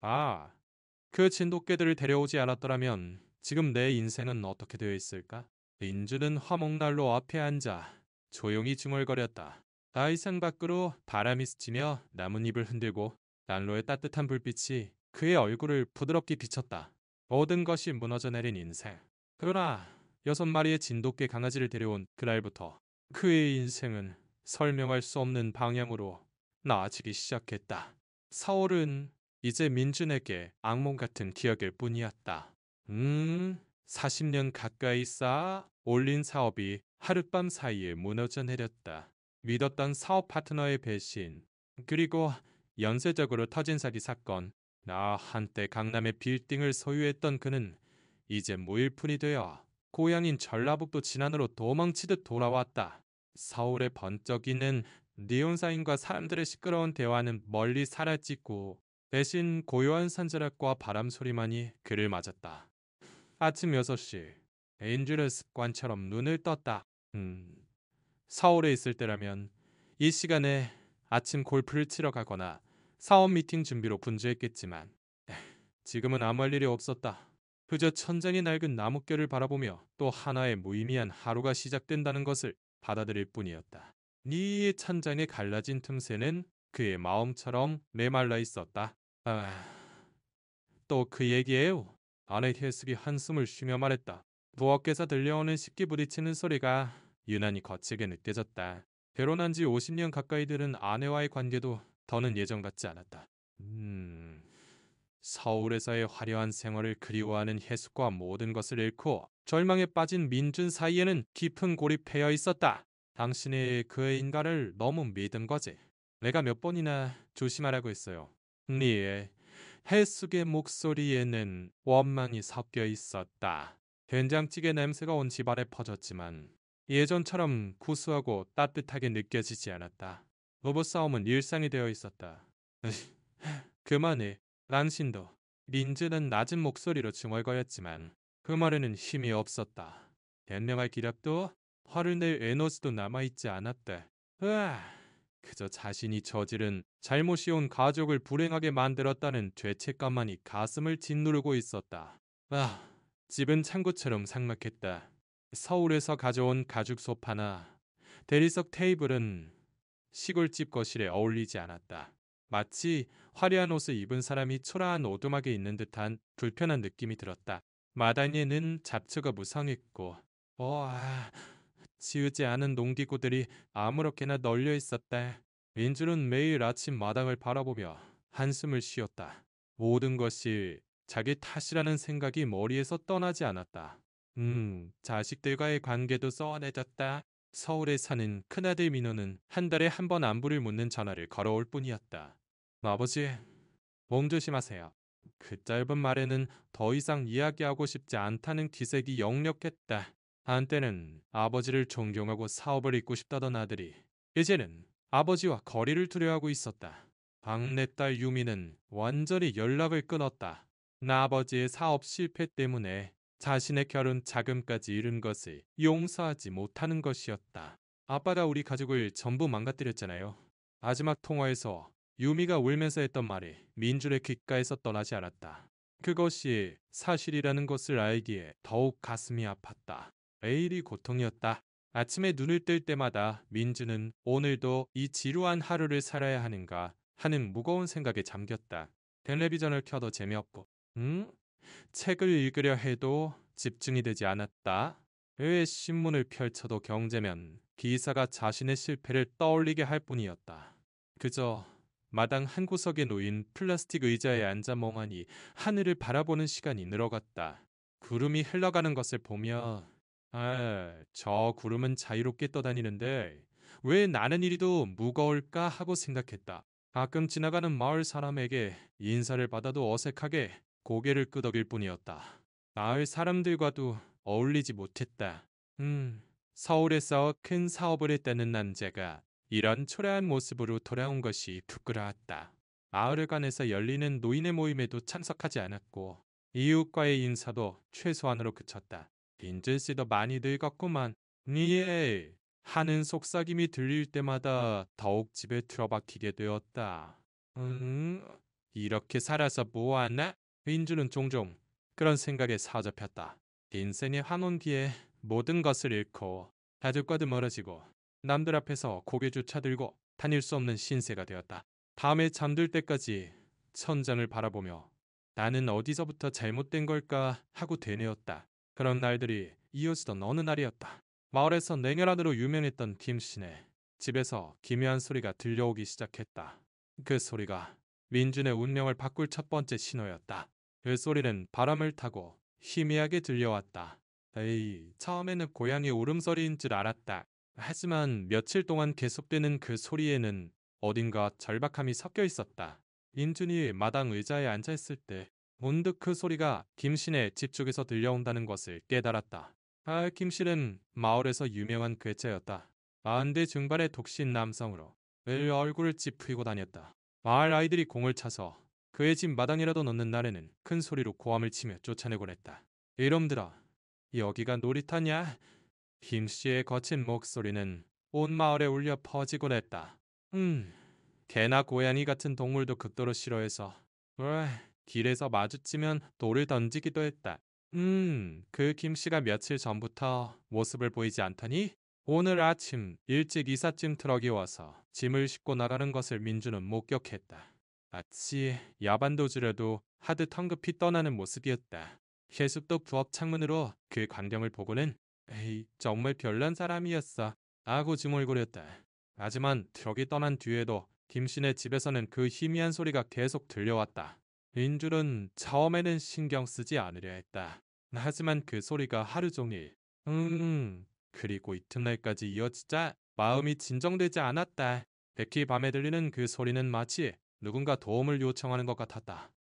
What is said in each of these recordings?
아, 그 진돗개들을 데려오지 않았더라면 지금 내 인생은 어떻게 되어 있을까? 민주는 화목난로 앞에 앉아 조용히 중얼거렸다. 다이상 밖으로 바람이 스치며 나뭇잎을 흔들고 난로의 따뜻한 불빛이 그의 얼굴을 부드럽게 비쳤다. 모든 것이 무너져 내린 인생. 그러나 6마리의 진돗개 강아지를 데려온 그날부터 그의 인생은 설명할 수 없는 방향으로 나아지기 시작했다. 사월은 이제 민준에게 악몽 같은 기억일 뿐이었다. 40년 가까이 쌓아 올린 사업이 하룻밤 사이에 무너져 내렸다. 믿었던 사업 파트너의 배신, 그리고 연쇄적으로 터진 사기 사건. 한때 강남의 빌딩을 소유했던 그는 이제 무일푼이 되어 고향인 전라북도 진안으로 도망치듯 돌아왔다. 서울의 번쩍이는 니온사인과 사람들의 시끄러운 대화는 멀리 사라지고 대신 고요한 산자락과 바람 소리만이 그를 맞았다. 아침 6시, 엔주를 습관처럼 눈을 떴다. 서울에 있을 때라면 이 시간에 아침 골프를 치러 가거나 사업 미팅 준비로 분주했겠지만 지금은 아무 할 일이 없었다. 그저 천장이 낡은 나뭇결을 바라보며 또 하나의 무의미한 하루가 시작된다는 것을 받아들일 뿐이었다. 네 천장에 갈라진 틈새는 그의 마음처럼 메말라 있었다. 또 그 얘기예요. 아내 혜숙이 한숨을 쉬며 말했다. 부엌에서 들려오는 식기 부딪히는 소리가 유난히 거칠게 느껴졌다. 결혼한 지 50년 가까이 들은 아내와의 관계도 더는 예전 같지 않았다. 서울에서의 화려한 생활을 그리워하는 혜숙과 모든 것을 잃고 절망에 빠진 민준 사이에는 깊은 고립되어 있었다. 당신이 그의 인간을 너무 믿은 거지. 내가 몇 번이나 조심하라고 했어요. 네, 혜숙의 목소리에는 원망이 섞여 있었다. 된장찌개 냄새가 온 집안에 퍼졌지만 예전처럼 구수하고 따뜻하게 느껴지지 않았다. 부부싸움은 일상이 되어 있었다. 그만해. 당신도. 민즈는 낮은 목소리로 중얼거렸지만 그 말에는 힘이 없었다. 변명할 기력도 화를 낼 에너지도 남아있지 않았다. 그저 자신이 저지른 잘못이 온 가족을 불행하게 만들었다는 죄책감만이 가슴을 짓누르고 있었다. 집은 창고처럼 삭막했다. 서울에서 가져온 가죽 소파나 대리석 테이블은 시골집 거실에 어울리지 않았다. 마치 화려한 옷을 입은 사람이 초라한 오두막에 있는 듯한 불편한 느낌이 들었다. 마당에는 잡초가 무성했고 지우지 않은 농기구들이 아무렇게나 널려 있었다. 민주는 매일 아침 마당을 바라보며 한숨을 쉬었다. 모든 것이 자기 탓이라는 생각이 머리에서 떠나지 않았다. 자식들과의 관계도 쏘아내졌다. 서울에 사는 큰아들 민호는 한 달에 한 번 안부를 묻는 전화를 걸어올 뿐이었다. 아버지, 몸 조심하세요. 그 짧은 말에는 더 이상 이야기하고 싶지 않다는 기색이 역력했다. 한때는 아버지를 존경하고 사업을 잇고 싶다던 아들이 이제는 아버지와 거리를 두려워하고 있었다. 막내딸 유미는 완전히 연락을 끊었다. 나 아버지의 사업 실패 때문에 자신의 결혼 자금까지 잃은 것을 용서하지 못하는 것이었다. 아빠가 우리 가족을 전부 망가뜨렸잖아요. 마지막 통화에서 유미가 울면서 했던 말이 민준의 귓가에서 떠나지 않았다. 그것이 사실이라는 것을 알기에 더욱 가슴이 아팠다. 매일이 고통이었다. 아침에 눈을 뜰 때마다 민주는 오늘도 이 지루한 하루를 살아야 하는가 하는 무거운 생각에 잠겼다. 텔레비전을 켜도 재미없고, 책을 읽으려 해도 집중이 되지 않았다. 왜 신문을 펼쳐도 경제면 기사가 자신의 실패를 떠올리게 할 뿐이었다. 그저 마당 한 구석에 놓인 플라스틱 의자에 앉아 멍하니 하늘을 바라보는 시간이 늘어갔다. 구름이 흘러가는 것을 보며 저 구름은 자유롭게 떠다니는데 왜 나는 이리도 무거울까 하고 생각했다. 가끔 지나가는 마을 사람에게 인사를 받아도 어색하게 고개를 끄덕일 뿐이었다. 마을 사람들과도 어울리지 못했다. 서울에서 큰 사업을 했다는 남자가 이런 초라한 모습으로 돌아온 것이 부끄러웠다. 마을회관에서 열리는 노인의 모임에도 참석하지 않았고 이웃과의 인사도 최소한으로 그쳤다. 빈준 씨도 많이 늙었구만. 예. 하는 속삭임이 들릴 때마다 더욱 집에 틀어박히게 되었다. 이렇게 살아서 뭐하나? 민주는 종종 그런 생각에 사로잡혔다. 인생의 환혼기에 모든 것을 잃고 가족과도 멀어지고 남들 앞에서 고개조차 들고 다닐 수 없는 신세가 되었다. 밤에 잠들 때까지 천장을 바라보며 나는 어디서부터 잘못된 걸까 하고 되뇌었다. 그런 날들이 이어지던 어느 날이었다. 마을에서 냉혈한으로 유명했던 김씨네 집에서 기묘한 소리가 들려오기 시작했다. 그 소리가 민준의 운명을 바꿀 첫 번째 신호였다. 그 소리는 바람을 타고 희미하게 들려왔다. 에이, 처음에는 고양이 울음소리인 줄 알았다. 하지만 며칠 동안 계속되는 그 소리에는 어딘가 절박함이 섞여 있었다. 민준이 마당 의자에 앉아있을 때 문득 그 소리가 김신의 집 쪽에서 들려온다는 것을 깨달았다. 아, 김씨는 마을에서 유명한 괴짜였다. 40대 중반의 독신 남성으로 늘 얼굴을 찌푸리고 다녔다. 마을 아이들이 공을 차서 그의 집 마당이라도 넣는 날에는 큰 소리로 고함을 치며 쫓아내곤 했다. 이놈들아, 여기가 놀이터냐? 김씨의 거친 목소리는 온 마을에 울려 퍼지곤 했다. 개나 고양이 같은 동물도 극도로 싫어해서 길에서 마주치면 돌을 던지기도 했다. 그 김씨가 며칠 전부터 모습을 보이지 않더니 오늘 아침 일찍 이삿짐 트럭이 와서 짐을 싣고 나가는 것을 민주는 목격했다. 마치 야반도주라도 하듯 황급히 떠나는 모습이었다. 해숙도 부엌 창문으로 그 광경을 보고는 에이, 정말 별난 사람이었어 하고 중얼거렸다. 하지만 트럭이 떠난 뒤에도 김씨네 집에서는 그 희미한 소리가 계속 들려왔다. 민준은 처음에는 신경 쓰지 않으려 했다. 하지만 그 소리가 하루 종일 그리고 이튿날까지 이어지자 마음이 진정되지 않았다. 특히 밤에 들리는 그 소리는 마치 누군가 도움을 요청하는 것 같았다.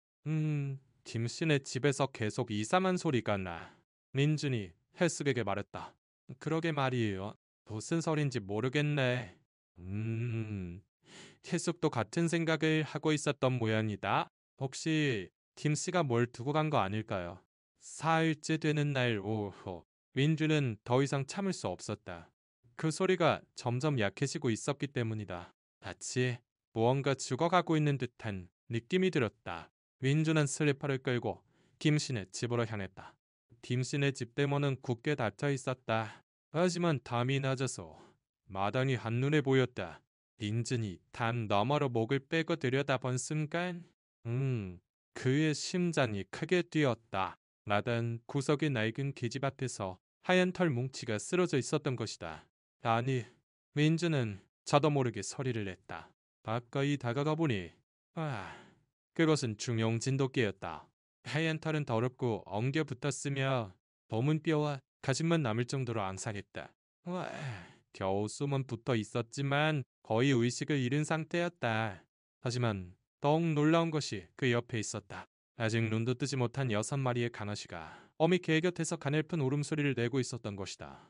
김씨네 집에서 계속 이상한 소리가 나. 민준이 헬스에게 말했다. 그러게 말이에요. 무슨 소린지 모르겠네. 혜숙도 같은 생각을 하고 있었던 모양이다. 혹시 김씨가 뭘 두고 간 거 아닐까요? 사흘째 되는 날 오후 민주는 더 이상 참을 수 없었다. 그 소리가 점점 약해지고 있었기 때문이다. 마치 무언가 죽어가고 있는 듯한 느낌이 들었다. 민주는 슬리퍼를 끌고 김씨네 집으로 향했다. 김씨네 집 대문은 굳게 닫혀 있었다. 하지만 담이 낮아서 마당이 한눈에 보였다. 민준이 담 너머로 목을 빼고 들여다본 순간 그의 심장이 크게 뛰었다. 마당 구석의 낡은 계집 앞에서 하얀 털 뭉치가 쓰러져 있었던 것이다. 아니, 민준은 저도 모르게 소리를 냈다. 가까이 다가가 보니 그것은 중용진돗개였다. 하얀 털은 더럽고 엉겨 붙었으며 검은 뼈와 가죽만 남을 정도로 앙상했다. 겨우 숨은 붙어 있었지만 거의 의식을 잃은 상태였다. 하지만 더욱 놀라운 것이 그 옆에 있었다. 아직 눈도 뜨지 못한 6마리의 강아지가 어미 개 곁에서 가늘픈 울음소리를 내고 있었던 것이다.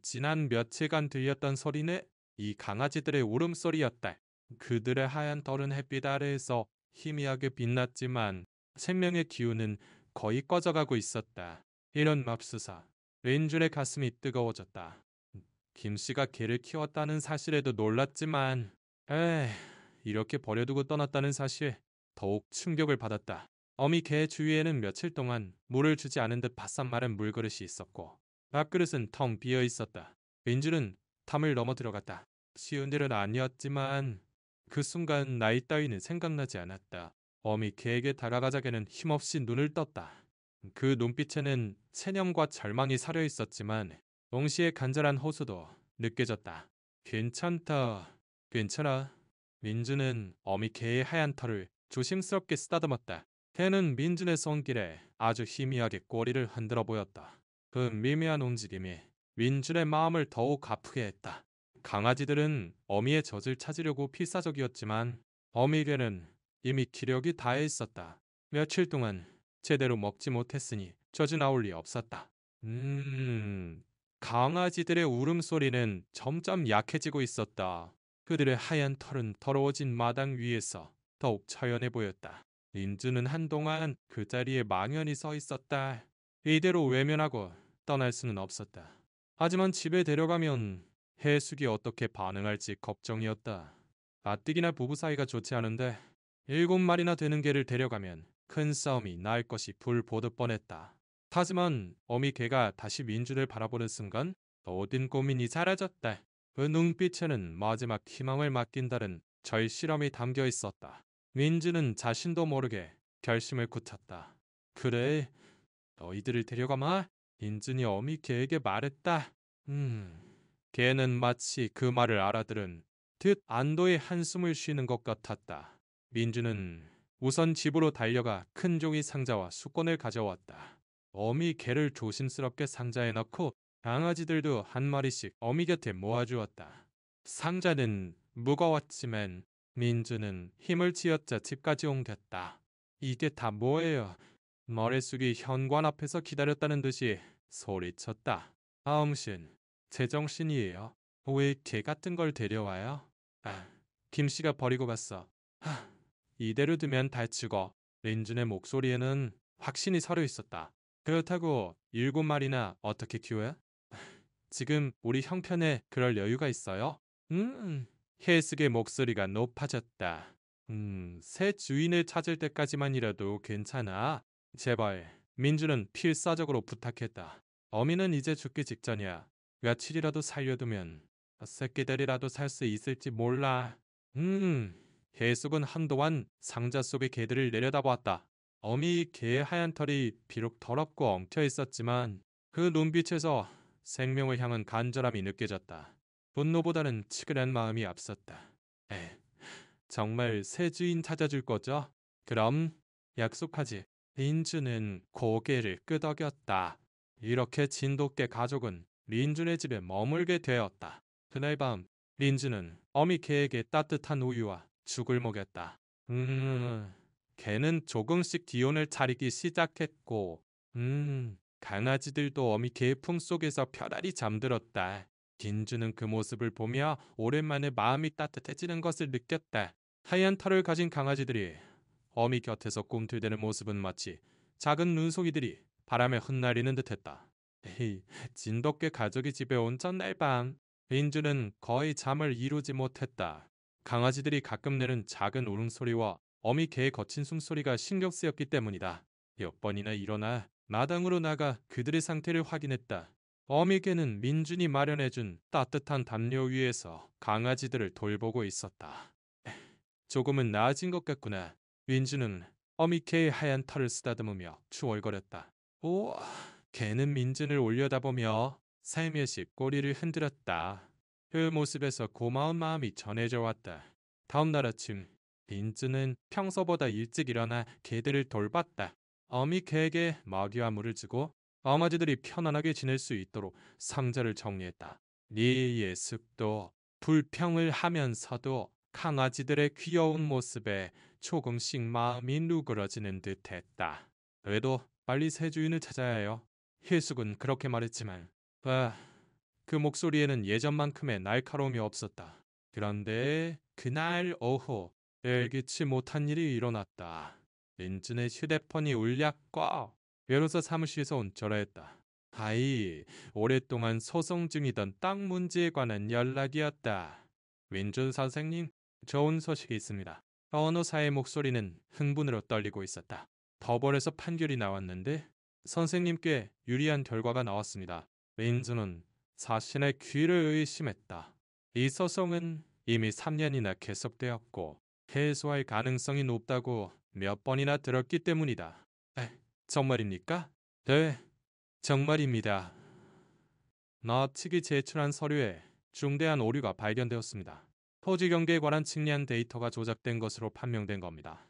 지난 며칠간 들렸던 소리는 이 강아지들의 울음소리였다. 그들의 하얀 털은 햇빛 아래에서 희미하게 빛났지만 생명의 기운은 거의 꺼져가고 있었다. 이런 맙소사, 렌줄의 가슴이 뜨거워졌다. 김씨가 개를 키웠다는 사실에도 놀랐지만 이렇게 버려두고 떠났다는 사실에 더욱 충격을 받았다. 어미 개 주위에는 며칠 동안 물을 주지 않은 듯 바싹 마른 물그릇이 있었고 밥그릇은 텅 비어 있었다. 렌줄은 탐을 넘어 들어갔다. 쉬운 일은 아니었지만 그 순간 나이 따위는 생각나지 않았다. 어미 개에게 다가가자기는 힘없이 눈을 떴다. 그 눈빛에는 체념과 절망이 사려 있었지만 동시에 간절한 호소도 느껴졌다. 괜찮다. 괜찮아. 민준은 어미 개의 하얀 털을 조심스럽게 쓰다듬었다. 개는 민준의 손길에 아주 희미하게 꼬리를 흔들어 보였다. 그 미묘한 움직임이 민준의 마음을 더욱 아프게 했다. 강아지들은 어미의 젖을 찾으려고 필사적이었지만 어미 개는 이미 기력이 다해 있었다. 며칠 동안 제대로 먹지 못했으니 젖이 나올 리 없었다. 강아지들의 울음소리는 점점 약해지고 있었다. 그들의 하얀 털은 더러워진 마당 위에서 더욱 처연해 보였다. 민주는 한동안 그 자리에 망연히 서 있었다. 이대로 외면하고 떠날 수는 없었다. 하지만 집에 데려가면 해숙이 어떻게 반응할지 걱정이었다. 가뜩이나 부부 사이가 좋지 않은데 7마리나 되는 개를 데려가면 큰 싸움이 날 것이 불보듯 뻔했다. 하지만 어미 개가 다시 민준을 바라보는 순간 모든 고민이 사라졌다. 그 눈빛에는 마지막 희망을 맡긴다는 절실함이 담겨 있었다. 민준은 자신도 모르게 결심을 굳혔다. 그래, 너희들을 데려가마. 민준이 어미 개에게 말했다. 개는 마치 그 말을 알아들은 듯 안도의 한숨을 쉬는 것 같았다. 민준은 우선 집으로 달려가 큰 종이 상자와 수건을 가져왔다. 어미 개를 조심스럽게 상자에 넣고 강아지들도 한 마리씩 어미 곁에 모아주었다. 상자는 무거웠지만 민준은 힘을 쥐어짜 집까지 옮겼다. 이게 다 뭐예요? 머릿속이 현관 앞에서 기다렸다는 듯이 소리쳤다. 아웅신, 제정신이에요. 왜 개 같은 걸 데려와요? 김씨가 버리고 갔어. 이대로 두면 다치고. 린준의 목소리에는 확신이 서려 있었다. 그렇다고 7마리나 어떻게 키워요? 지금 우리 형편에 그럴 여유가 있어요? 해숙의 목소리가 높아졌다. 새 주인을 찾을 때까지만이라도 괜찮아. 제발. 민주는 필사적으로 부탁했다. 어미는 이제 죽기 직전이야. 며칠이라도 살려두면 새끼들이라도 살 수 있을지 몰라. 해숙은 한동안 상자 속의 개들을 내려다보았다. 어미 개의 하얀 털이 비록 더럽고 엉켜 있었지만 그 눈빛에서 생명을 향한 간절함이 느껴졌다. 분노보다는 치근한 마음이 앞섰다. 정말 새 주인 찾아줄 거죠? 그럼 약속하지. 린주는 고개를 끄덕였다. 이렇게 진돗개 가족은 린준의 집에 머물게 되었다. 그날 밤 린주는 어미 개에게 따뜻한 우유와 죽을 먹였다. 개는 조금씩 기운을 차리기 시작했고 강아지들도 어미 개의 품속에서 편안히 잠들었다. 린주는 그 모습을 보며 오랜만에 마음이 따뜻해지는 것을 느꼈다. 하얀 털을 가진 강아지들이 어미 곁에서 꿈틀대는 모습은 마치 작은 눈송이들이 바람에 흩날리는 듯했다. 에이, 진돗개 가족이 집에 온 전날 밤 린주는 거의 잠을 이루지 못했다. 강아지들이 가끔 내는 작은 울음소리와 어미 개의 거친 숨소리가 신경 쓰였기 때문이다. 몇 번이나 일어나 마당으로 나가 그들의 상태를 확인했다. 어미 개는 민준이 마련해준 따뜻한 담요 위에서 강아지들을 돌보고 있었다. 조금은 나아진 것 같구나. 민준은 어미 개의 하얀 털을 쓰다듬으며 추월거렸다. 오, 개는 민준을 올려다보며 살며시 꼬리를 흔들었다. 그 모습에서 고마운 마음이 전해져 왔다. 다음 날 아침 민준은 평소보다 일찍 일어나 개들을 돌봤다. 어미 개에게 먹이와 물을 주고 강아지들이 편안하게 지낼 수 있도록 상자를 정리했다. 리의 습도 불평을 하면서도 강아지들의 귀여운 모습에 조금씩 마음이 누그러지는 듯했다. 그래도 빨리 새 주인을 찾아야 해요. hil숙은 그렇게 말했지만 그 목소리에는 예전만큼의 날카로움이 없었다. 그런데 그날 오후 예기치 못한 일이 일어났다. 린준의 휴대폰이 울렸고 변호사 사무실에서 온 전화했다. 오랫동안 소송 중이던 땅 문제에 관한 연락이었다. 린준 선생님, 좋은 소식이 있습니다. 변호사의 목소리는 흥분으로 떨리고 있었다. 법원에서 판결이 나왔는데 선생님께 유리한 결과가 나왔습니다. 린준은 자신의 귀를 의심했다. 이 소송은 이미 3년이나 계속되었고 해소할 가능성이 높다고 몇 번이나 들었기 때문이다. 정말입니까? 네, 정말입니다. 나 측이 제출한 서류에 중대한 오류가 발견되었습니다. 토지 경계에 관한 측량 데이터가 조작된 것으로 판명된 겁니다.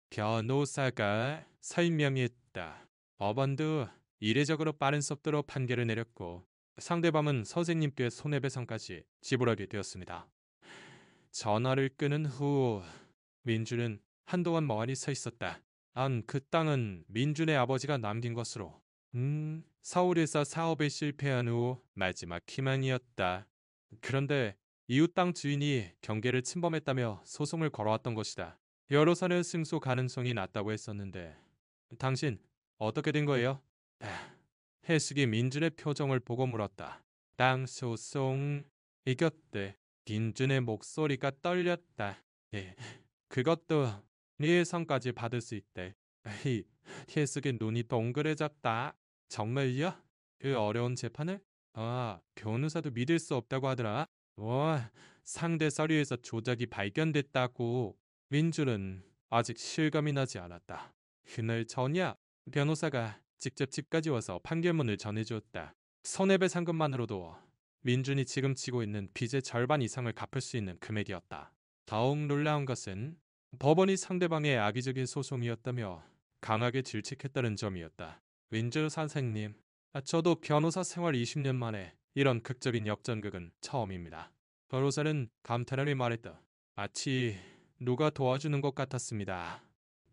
변호사가 설명했다. 법원도 이례적으로 빠른 속도로 판결을 내렸고 상대방은 선생님께 손해배상까지 지불하게 되었습니다. 전화를 끊은 후 민준은 한동안 멍하니 서 있었다. 그 땅은 민준의 아버지가 남긴 것으로 서울에서 사업에 실패한 후 마지막 희망이었다. 그런데 이웃 땅 주인이 경계를 침범했다며 소송을 걸어왔던 것이다. 여론사는 승소 가능성이 낮다고 했었는데 당신 어떻게 된 거예요? 해숙이 민준의 표정을 보고 물었다. 땅 소송 이겼대. 민준의 목소리가 떨렸다. 그것도 네 성까지 받을 수 있대. 에이, 태숙의 눈이 동그래졌다. 정말요? 그 어려운 재판을? 아, 변호사도 믿을 수 없다고 하더라. 와, 상대 서류에서 조작이 발견됐다고. 민준은 아직 실감이 나지 않았다. 그날 저녁 변호사가 직접 집까지 와서 판결문을 전해주었다. 손해배 상금만으로도 민준이 지금 지고 있는 빚의 절반 이상을 갚을 수 있는 금액이었다. 더욱 놀라운 것은 법원이 상대방의 악의적인 소송이었다며 강하게 질책했다는 점이었다. 민준 선생님, 저도 변호사 생활 20년 만에 이런 극적인 역전극은 처음입니다. 변호사는 감탄하며 말했다. 마치 누가 도와주는 것 같았습니다.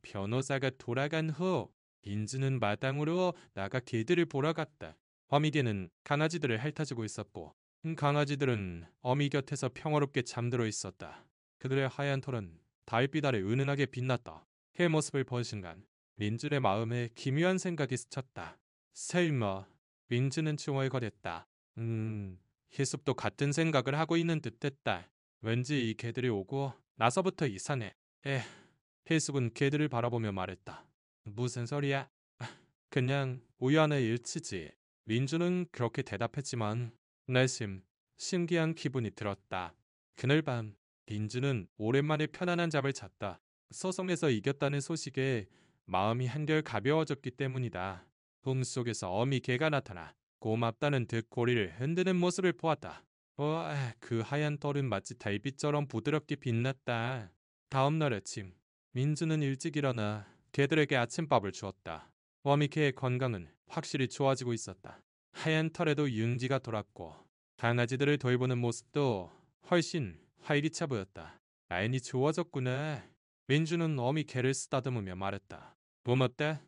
변호사가 돌아간 후 민준은 마당으로 나가 개들을 보러 갔다. 어미개는 강아지들을 핥아주고 있었고 강아지들은 어미 곁에서 평화롭게 잠들어 있었다. 그들의 하얀 털은 달빛 아래 은은하게 빛났다. 그 모습을 본 순간 민준의 마음에 기묘한 생각이 스쳤다. 설마 민준은 중얼거렸다. 희습도 같은 생각을 하고 있는 듯했다. 왠지 이 개들이 오고 나서부터 이상해. 희습은 개들을 바라보며 말했다. 무슨 소리야? 그냥 우연의 일치지. 민준은 그렇게 대답했지만 내심 신기한 기분이 들었다. 그날 밤 민준은 오랜만에 편안한 잠을 잤다. 소송에서 이겼다는 소식에 마음이 한결 가벼워졌기 때문이다. 꿈속에서 어미 개가 나타나 고맙다는 듯 고리를 흔드는 모습을 보았다. 그 하얀 털은 마치 달빛처럼 부드럽게 빛났다. 다음 날 아침 민준은 일찍 일어나 개들에게 아침밥을 주었다. 어미개의 건강은 확실히 좋아지고 있었다. 하얀 털에도 윤기가 돌았고 강아지들을 돌보는 모습도 훨씬 활기차 보였다. 라인이 좋아졌구나. 민주는 어미 개를 쓰다듬으며 말했다. 고맙다.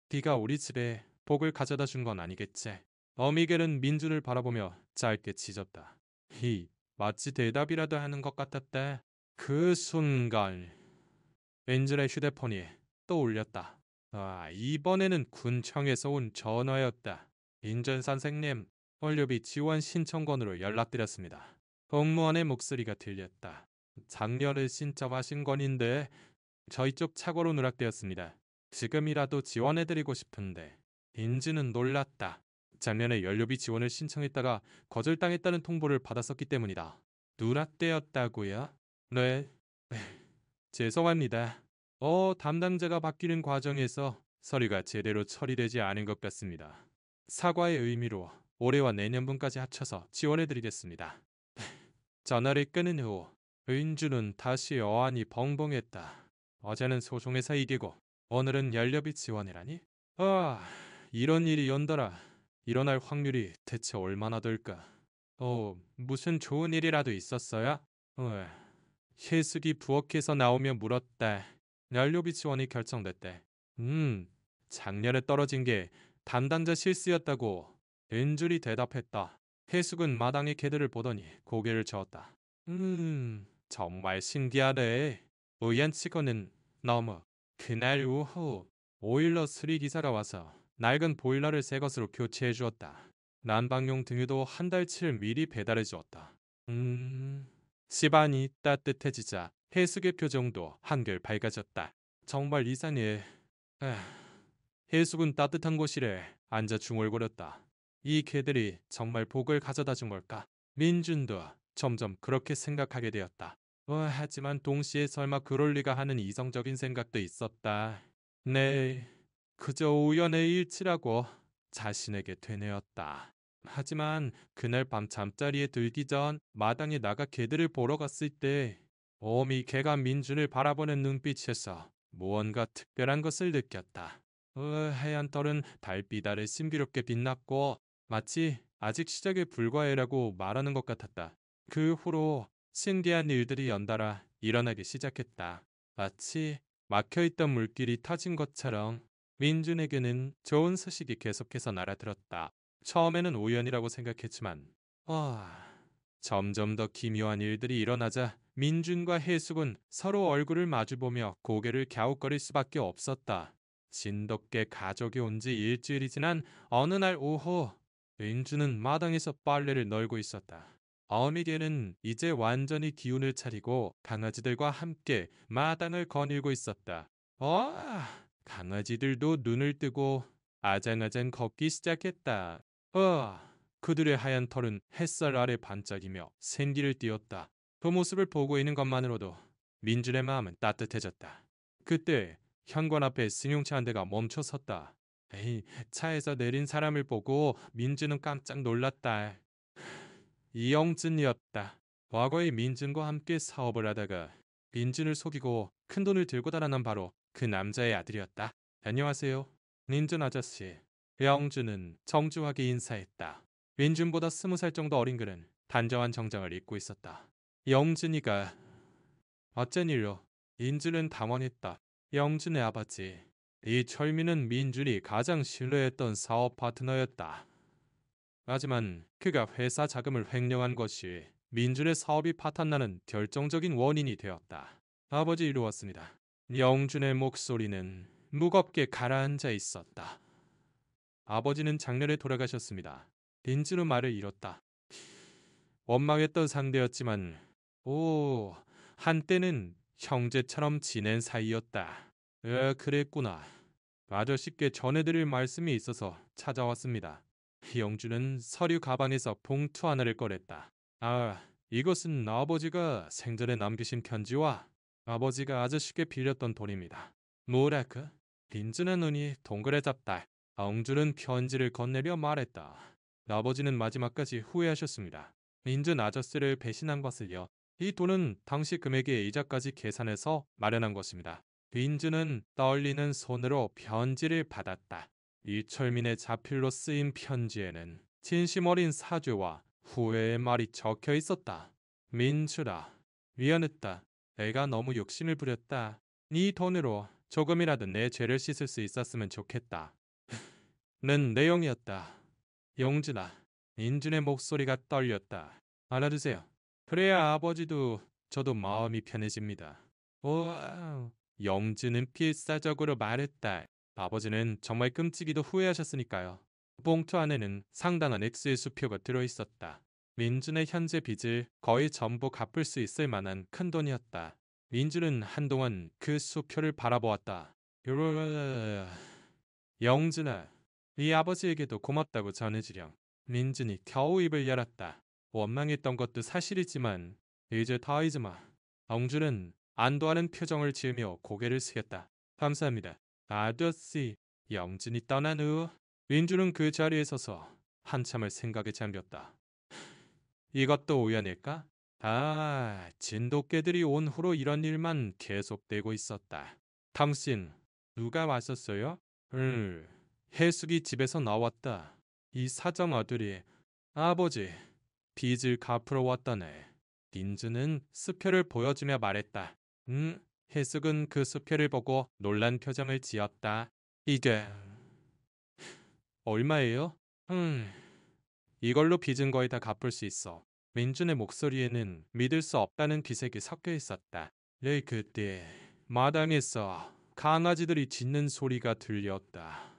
네가 우리 집에 복을 가져다 준 건 아니겠지. 어미 개는 민준을 바라보며 짧게 짖었다. 마치 대답이라도 하는 것 같았다. 그 순간 민준의 휴대폰이 또 울렸다. 이번에는 군청에서 온 전화였다. 민준 선생님, 원료비 지원 신청건으로 연락드렸습니다. 공무원의 목소리가 들렸다. 작년에 신청하신 건인데 저희 쪽 착오로 누락되었습니다. 지금이라도 지원해드리고 싶은데. 민준은 놀랐다. 작년에 연료비 지원을 신청했다가 거절당했다는 통보를 받았었기 때문이다. 누락되었다고요? 네. 죄송합니다. 담당자가 바뀌는 과정에서 서류가 제대로 처리되지 않은 것 같습니다. 사과의 의미로 올해와 내년분까지 합쳐서 지원해드리겠습니다. 전화를 끊은 후 은주는 다시 어안이 벙벙했다. 어제는 소송에서 이기고 오늘은 연료비 지원이라니? 이런 일이 연달아 일어날 확률이 대체 얼마나 될까? 무슨 좋은 일이라도 있었어요? 희숙이 부엌에서 나오며 물었다. 연료비 지원이 결정됐대. 작년에 떨어진 게 담당자 실수였다고 은줄이 대답했다. 희숙은 마당의 개들을 보더니 고개를 저었다. 정말 신기하네. 우연치고는 너무. 그날 오후 오일러 수리기사가 와서 낡은 보일러를 새 것으로 교체해 주었다. 난방용 등유도 한 달치를 미리 배달해 주었다. 집안이 따뜻해지자 해숙의 표정도 한결 밝아졌다. 정말 이상해. 해숙은 따뜻한 곳이래 앉아 중얼거렸다. 이 개들이 정말 복을 가져다 준 걸까? 민준도 점점 그렇게 생각하게 되었다. 하지만 동시에 설마 그럴 리가 하는 이성적인 생각도 있었다. 네, 그저 우연의 일치라고 자신에게 되뇌었다. 하지만 그날 밤 잠자리에 들기 전 마당에 나가 개들을 보러 갔을 때 어미 개가 민준을 바라보는 눈빛에서 무언가 특별한 것을 느꼈다. 하얀 털은 달빛 아래 신비롭게 빛났고 마치 아직 시작에 불과해라고 말하는 것 같았다. 그 후로 신기한 일들이 연달아 일어나기 시작했다. 마치 막혀있던 물길이 터진 것처럼 민준에게는 좋은 소식이 계속해서 날아들었다. 처음에는 우연이라고 생각했지만 점점 더 기묘한 일들이 일어나자 민준과 해숙은 서로 얼굴을 마주보며 고개를 갸웃거릴 수밖에 없었다. 진돗개 가족이 온 지 일주일이 지난 어느 날 오후 민준은 마당에서 빨래를 널고 있었다. 어미개는 이제 완전히 기운을 차리고 강아지들과 함께 마당을 거닐고 있었다. 강아지들도 눈을 뜨고 아장아장 걷기 시작했다. 그들의 하얀 털은 햇살 아래 반짝이며 생기를 띠었다. 그 모습을 보고 있는 것만으로도 민준의 마음은 따뜻해졌다. 그때 현관 앞에 승용차 한 대가 멈춰 섰다. 에이, 차에서 내린 사람을 보고 민준은 깜짝 놀랐다. 이영진이었다. 과거에 민준과 함께 사업을 하다가 민준을 속이고 큰돈을 들고 달아난 바로 그 남자의 아들이었다. 안녕하세요, 민준 아저씨. 영준은 정중하게 인사했다. 민준보다 20살 정도 어린 그는 단정한 정장을 입고 있었다. 영준이가 어쩐 일로? 민준은 당황했다. 영준의 아버지 이철민은 민준이 가장 신뢰했던 사업 파트너였다. 하지만 그가 회사 자금을 횡령한 것이 민준의 사업이 파탄나는 결정적인 원인이 되었다. 아버지 이루었습니다. 영준의 목소리는 무겁게 가라앉아 있었다. 아버지는 작년에 돌아가셨습니다. 민준은 말을 잃었다. 원망했던 상대였지만 한때는 형제처럼 지낸 사이였다. 그랬구나. 아저씨께 전해드릴 말씀이 있어서 찾아왔습니다. 영준은 서류 가방에서 봉투 하나를 꺼냈다. 이것은 아버지가 생전에 남기신 편지와 아버지가 아저씨께 빌렸던 돈입니다. 뭐라그? 빈준의 눈이 동그래졌다. 영준은 편지를 건네려 말했다. 아버지는 마지막까지 후회하셨습니다. 민준 아저씨를 배신한 것을요. 이 돈은 당시 금액의 이자까지 계산해서 마련한 것입니다. 민준은 떨리는 손으로 편지를 받았다. 이철민의 자필로 쓰인 편지에는 진심 어린 사죄와 후회의 말이 적혀 있었다. 민준아, 미안했다. 내가 너무 욕심을 부렸다. 네 돈으로 조금이라도 내 죄를 씻을 수 있었으면 좋겠다. 는 내용이었다. 영준아, 민준의 목소리가 떨렸다. 알아두세요. 그래야 아버지도 저도 마음이 편해집니다. 영준은 필사적으로 말했다. 아버지는 정말 끔찍이도 후회하셨으니까요. 봉투 안에는 상당한 액수의 수표가 들어있었다. 민준의 현재 빚을 거의 전부 갚을 수 있을 만한 큰 돈이었다. 민준은 한동안 그 수표를 바라보았다. 영준아, 네 아버지에게도 고맙다고 전해주렴. 민준이 겨우 입을 열었다. 원망했던 것도 사실이지만 이제 다 잊으마. 영준은 안도하는 표정을 지으며 고개를 숙였다. 감사합니다. 아저씨. 영준이 떠난 후 민준은 그 자리에 서서 한참을 생각에 잠겼다. 이것도 우연일까? 진돗개들이 온 후로 이런 일만 계속되고 있었다. 당신 누가 왔었어요? 해숙이 집에서 나왔다. 이 사정 아들이 아버지 빚을 갚으러 왔다네. 민준은 수표를 보여주며 말했다. 해숙은 그 수표를 보고 놀란 표정을 지었다. 이게 얼마예요? 이걸로 빚은 거의 다 갚을 수 있어. 민준의 목소리에는 믿을 수 없다는 기색이 섞여 있었다. 그때 마당에서 강아지들이 짖는 소리가 들렸다.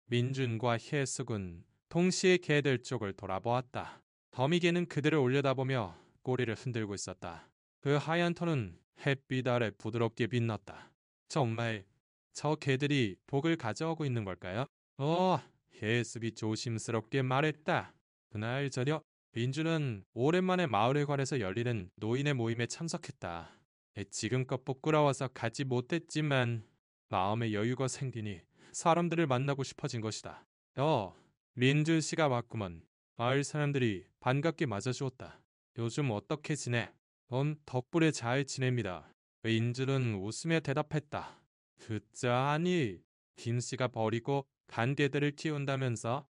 민준과 혜숙은 동시에 개들 쪽을 돌아보았다. 더미개는 그들을 올려다보며 꼬리를 흔들고 있었다. 그 하얀 털은 햇빛 아래 부드럽게 빛났다. 정말 저 개들이 복을 가져오고 있는 걸까요? 혜숙이 조심스럽게 말했다. 그날 저녁 민준은 오랜만에 마을에 관해서 열리는 노인의 모임에 참석했다. 지금껏 부끄러워서 가지 못했지만 마음의 여유가 생기니 사람들을 만나고 싶어진 것이다. 민준 씨가 왔구먼. 마을 사람들이 반갑게 맞아주었다. 요즘 어떻게 지내? 덕분에 잘 지냅니다. 민준은 웃으며 대답했다. 아니, 김 씨가 버리고 간 개들을 키운다면서?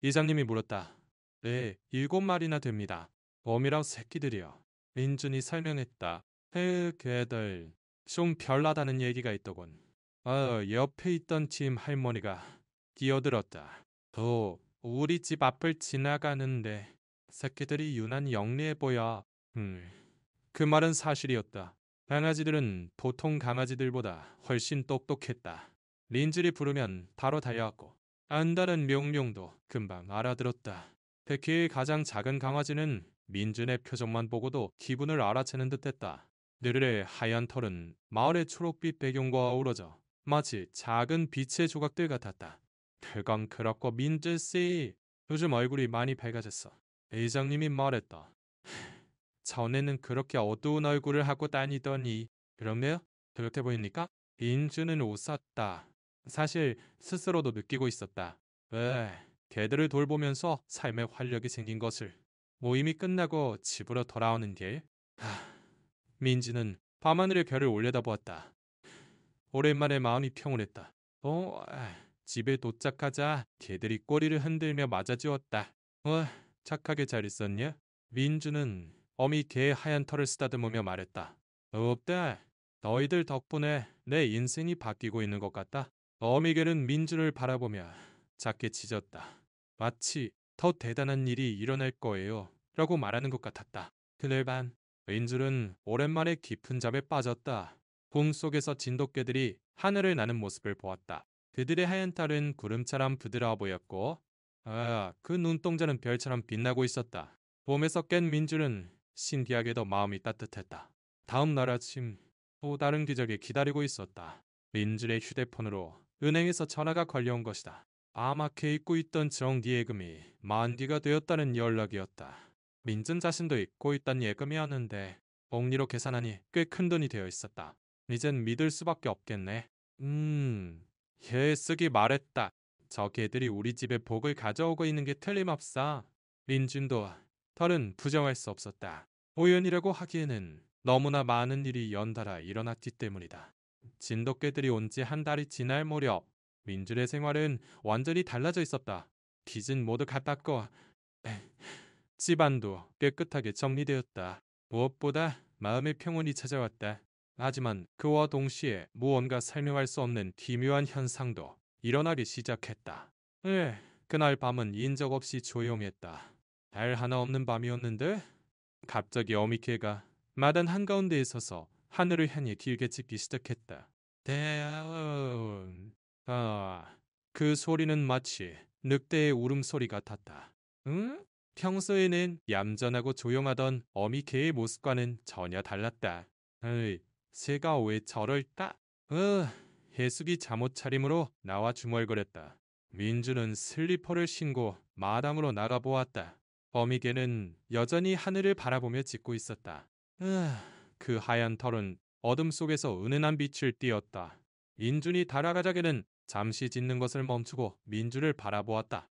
이장님이 물었다. 네, 7마리나 됩니다. 웜이랑 새끼들이요. 민준이 설명했다. 개들 좀 별나다는 얘기가 있더군. 옆에 있던 팀 할머니가 끼어들었다. 우리 집 앞을 지나가는데 새끼들이 유난히 영리해 보여. 그 말은 사실이었다. 강아지들은 보통 강아지들보다 훨씬 똑똑했다. 린즐이 부르면 바로 달려왔고 안다는 명령도 금방 알아들었다. 특히 가장 작은 강아지는 민준의 표정만 보고도 기분을 알아채는 듯했다. 느르르의 하얀 털은 마을의 초록빛 배경과 어우러져 마치 작은 빛의 조각들 같았다. 그건 그렇고 민준씨, 요즘 얼굴이 많이 밝아졌어. 회장님이 말했다. 전에는 그렇게 어두운 얼굴을 하고 다니더니 그렇네요? 그렇게 보입니까? 민준은 웃었다. 사실 스스로도 느끼고 있었다. 왜? 개들을 돌보면서 삶에 활력이 생긴 것을. 모임이 끝나고 집으로 돌아오는 길. 하, 민지는 밤하늘의 별을 올려다보았다. 오랜만에 마음이 평온했다. 집에 도착하자 개들이 꼬리를 흔들며 맞아주었다. 착하게 잘 있었냐? 민주는 어미 개의 하얀 털을 쓰다듬으며 말했다. 없다. 너희들 덕분에 내 인생이 바뀌고 있는 것 같다. 어미 개는 민주를 바라보며 작게 짖었다. 마치 더 대단한 일이 일어날 거예요. 라고 말하는 것 같았다. 그날 밤 민주는 오랜만에 깊은 잠에 빠졌다. 꿈속에서 진돗개들이 하늘을 나는 모습을 보았다. 그들의 하얀 털은 구름처럼 부드러워 보였고 그 눈동자는 별처럼 빛나고 있었다. 봄에서 깬 민주는 신기하게도 마음이 따뜻했다. 다음 날 아침 또 다른 기적이 기다리고 있었다. 민준의 휴대폰으로 은행에서 전화가 걸려온 것이다. 아마케 잊고 있던 정기예금이 만기가 되었다는 연락이었다. 민준 자신도 잊고 있던 예금이었는데 복리로 계산하니 꽤 큰 돈이 되어 있었다. 이젠 믿을 수밖에 없겠네. 혜숙이 말했다. 저 개들이 우리 집에 복을 가져오고 있는 게 틀림없어. 민준도 더는 부정할 수 없었다. 우연이라고 하기에는 너무나 많은 일이 연달아 일어났기 때문이다. 진돗개들이 온 지 한 달이 지날 무렵 민준의 생활은 완전히 달라져 있었다. 빚은 모두 갚았고 집안도 깨끗하게 정리되었다. 무엇보다 마음의 평온이 찾아왔다. 하지만 그와 동시에 무언가 설명할 수 없는 기묘한 현상도 일어나기 시작했다. 그날 밤은 인적 없이 조용했다. 달 하나 없는 밤이었는데 갑자기 어미개가 마당 한가운데에 서서 하늘을 향해 길게 짖기 시작했다. 대아운. 그 소리는 마치 늑대의 울음소리 같았다. 응? 평소에는 얌전하고 조용하던 어미개의 모습과는 전혀 달랐다. 새가 왜 저럴까? 해숙이 잠옷 차림으로 나와 중얼거렸다. 민주는 슬리퍼를 신고 마당으로 나가보았다. 어미개는 여전히 하늘을 바라보며 짖고 있었다. 그 하얀 털은 어둠 속에서 은은한 빛을 띠었다. 민준이 다가가자기는 잠시 짖는 것을 멈추고 민주를 바라보았다.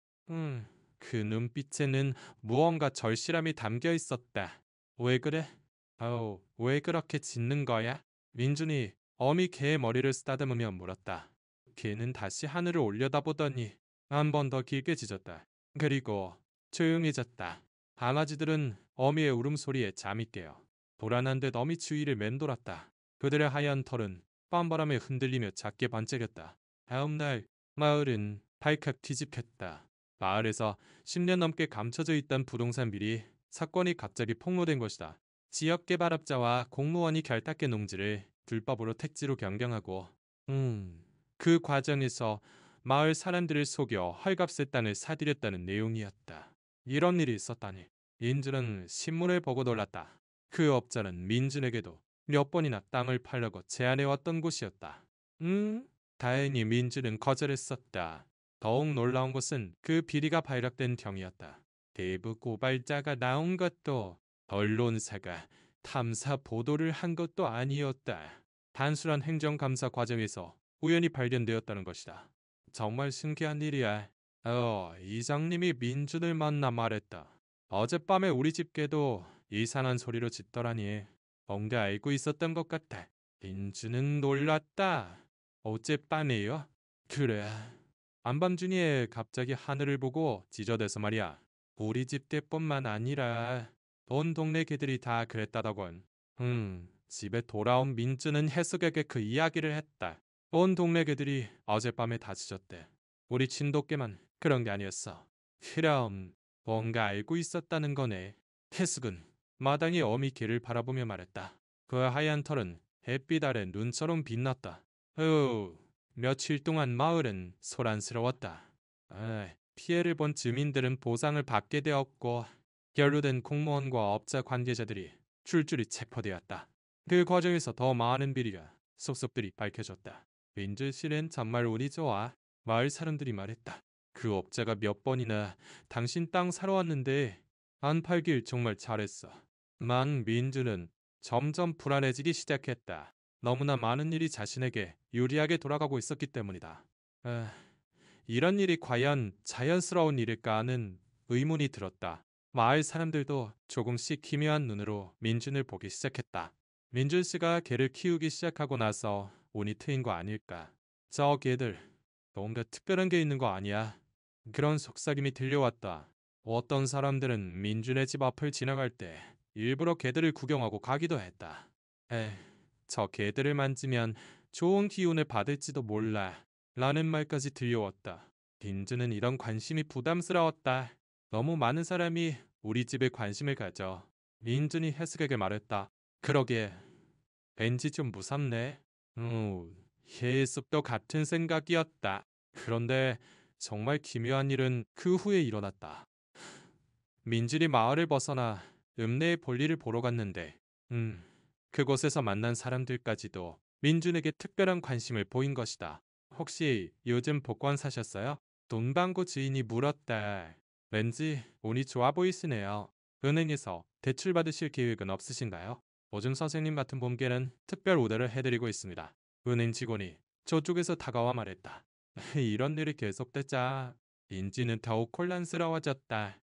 그 눈빛에는 무언가 절실함이 담겨 있었다. 왜 그래? 왜 그렇게 짖는 거야? 민준이 어미 개의 머리를 쓰다듬으며 물었다. 개는 다시 하늘을 올려다보더니 한 번 더 길게 짖었다. 그리고 조용해졌다. 강아지들은 어미의 울음소리에 잠이 깨어 불안한 듯 어미 주위를 맴돌았다. 그들의 하얀 털은 밤바람에 흔들리며 작게 반짝였다. 다음 날 마을은 발칵 뒤집혔다. 마을에서 10년 넘게 감춰져 있던 부동산 비리 사건이 갑자기 폭로된 것이다. 지역개발업자와 공무원이 결탁해 농지를 불법으로 택지로 변경하고 그 과정에서 마을 사람들을 속여 헐값에 땅을 사들였다는 내용이었다. 이런 일이 있었다니. 민준은 신문을 보고 놀랐다. 그 업자는 민준에게도 몇 번이나 땅을 팔려고 제안해왔던 곳이었다. 다행히 민준은 거절했었다. 더욱 놀라운 것은 그 비리가 발각된 경이었다. 대부 고발자가 나온 것도 언론사가 탐사 보도를 한 것도 아니었다. 단순한 행정감사 과정에서 우연히 발견되었다는 것이다. 정말 신기한 일이야. 이장님이 민준을 만나 말했다. 어젯밤에 우리 집 개도 이상한 소리로 짖더라니. 뭔가 알고 있었던 것 같아. 민준은 놀랐다. 어젯밤에요? 그래. 안밤중에 갑자기 하늘을 보고 짖어대서 말이야. 우리 집 개뿐만 아니라 온 동네 개들이 다 그랬다더군. 집에 돌아온 민준은 해숙에게 그 이야기를 했다. 온 동네 개들이 어젯밤에 다 짖었대. 우리 진돗개만 그런 게 아니었어. 그럼 뭔가 알고 있었다는 거네. 해숙은 마당의 어미 개를 바라보며 말했다. 그 하얀 털은 햇빛 아래 눈처럼 빛났다. 며칠 동안 마을은 소란스러웠다. 피해를 본 주민들은 보상을 받게 되었고 연루된 공무원과 업자 관계자들이 줄줄이 체포되었다. 그 과정에서 더 많은 비리가 속속들이 밝혀졌다. 민주실은 정말 운이 좋아. 마을 사람들이 말했다. 그 업자가 몇 번이나 당신 땅 사러 왔는데 안 팔길 정말 잘했어. 만 민주는 점점 불안해지기 시작했다. 너무나 많은 일이 자신에게 유리하게 돌아가고 있었기 때문이다. 아, 이런 일이 과연 자연스러운 일일까 하는 의문이 들었다. 마을 사람들도 조금씩 기묘한 눈으로 민준을 보기 시작했다. 민준 씨가 개를 키우기 시작하고 나서 운이 트인 거 아닐까. 저 개들 뭔가 특별한 게 있는 거 아니야. 그런 속삭임이 들려왔다. 어떤 사람들은 민준의 집 앞을 지나갈 때 일부러 개들을 구경하고 가기도 했다. 에, 저 개들을 만지면 좋은 기운을 받을지도 몰라. 라는 말까지 들려왔다. 민준은 이런 관심이 부담스러웠다. 너무 많은 사람이 우리 집에 관심을 가져. 민준이 해숙에게 말했다. 그러게, 왠지 좀 무섭네. 해숙도 같은 생각이었다. 그런데 정말 기묘한 일은 그 후에 일어났다. 민준이 마을을 벗어나 읍내의 볼일을 보러 갔는데, 그곳에서 만난 사람들까지도 민준에게 특별한 관심을 보인 것이다. 혹시 요즘 복권 사셨어요? 돈방구 주인이 물었다. 왠지 운이 좋아 보이시네요. 은행에서 대출 받으실 계획은 없으신가요? 보증 선생님 같은 분께는 특별 우대를 해드리고 있습니다. 은행 직원이 저쪽에서 다가와 말했다. 이런 일이 계속되자 민지는 더욱 혼란스러워졌다.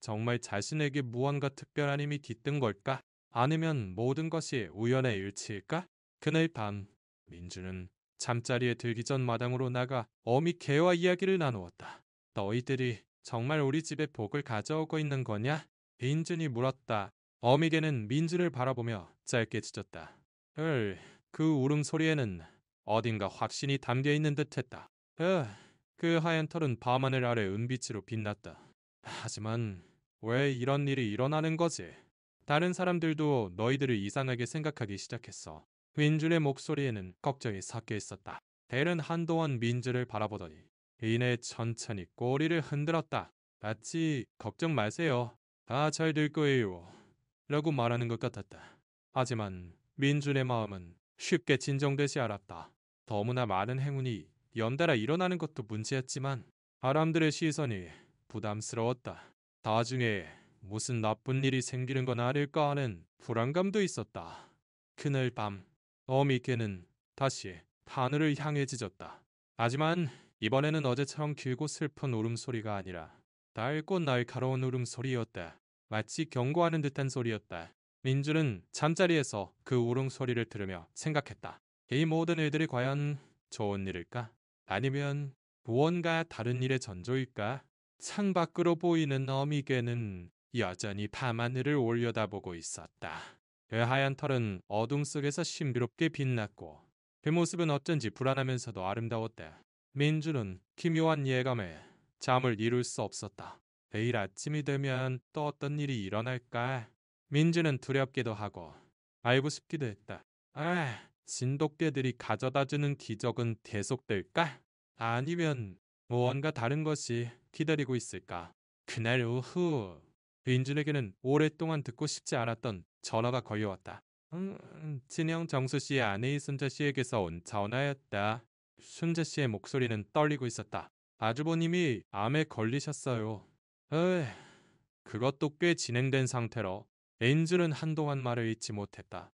정말 자신에게 무언가 특별한 힘이 깃든 걸까? 아니면 모든 것이 우연의 일치일까? 그날 밤 민주는 잠자리에 들기 전 마당으로 나가 어미 개와 이야기를 나누었다. 너희들이 정말 우리 집에 복을 가져오고 있는 거냐? 민준이 물었다. 어미 개는 민준을 바라보며 짧게 짖었다. 그 울음소리에는 어딘가 확신이 담겨 있는 듯했다. 그 하얀 털은 밤하늘 아래 은빛으로 빛났다. 하지만 왜 이런 일이 일어나는 거지? 다른 사람들도 너희들을 이상하게 생각하기 시작했어. 민준의 목소리에는 걱정이 섞여 있었다. 델은 한동안 민준을 바라보더니 이내 천천히 꼬리를 흔들었다. 마치 걱정 마세요. 다 잘 될 거예요. 라고 말하는 것 같았다. 하지만 민준의 마음은 쉽게 진정되지 않았다. 너무나 많은 행운이 연달아 일어나는 것도 문제였지만 사람들의 시선이 부담스러웠다. 나중에 무슨 나쁜 일이 생기는 건 아닐까 하는 불안감도 있었다. 그날 밤 어미개는 다시 하늘을 향해 짖었다. 하지만 이번에는 어제처럼 길고 슬픈 울음소리가 아니라 낡고 날카로운 울음소리였다. 마치 경고하는 듯한 소리였다. 민주는 잠자리에서 그 울음소리를 들으며 생각했다. 이 모든 일들이 과연 좋은 일일까? 아니면 무언가 다른 일의 전조일까? 창밖으로 보이는 어미개는 여전히 밤하늘을 올려다보고 있었다. 그 하얀 털은 어둠 속에서 신비롭게 빛났고 그 모습은 어쩐지 불안하면서도 아름다웠다. 민주는 기묘한 예감에 잠을 이룰 수 없었다. 내일 아침이 되면 또 어떤 일이 일어날까? 민주는 두렵기도 하고 알고 싶기도 했다. 진돗개들이 가져다주는 기적은 계속될까? 아니면 무언가 다른 것이 기다리고 있을까? 그날 오후 민준에게는 오랫동안 듣고 싶지 않았던 전화가 걸려왔다. 친형 정수 씨의 아내인 순자 씨에게서 온 전화였다. 순자 씨의 목소리는 떨리고 있었다. 아주버님이 암에 걸리셨어요. 에이, 그것도 꽤 진행된 상태로 민준은 한동안 말을 잇지 못했다.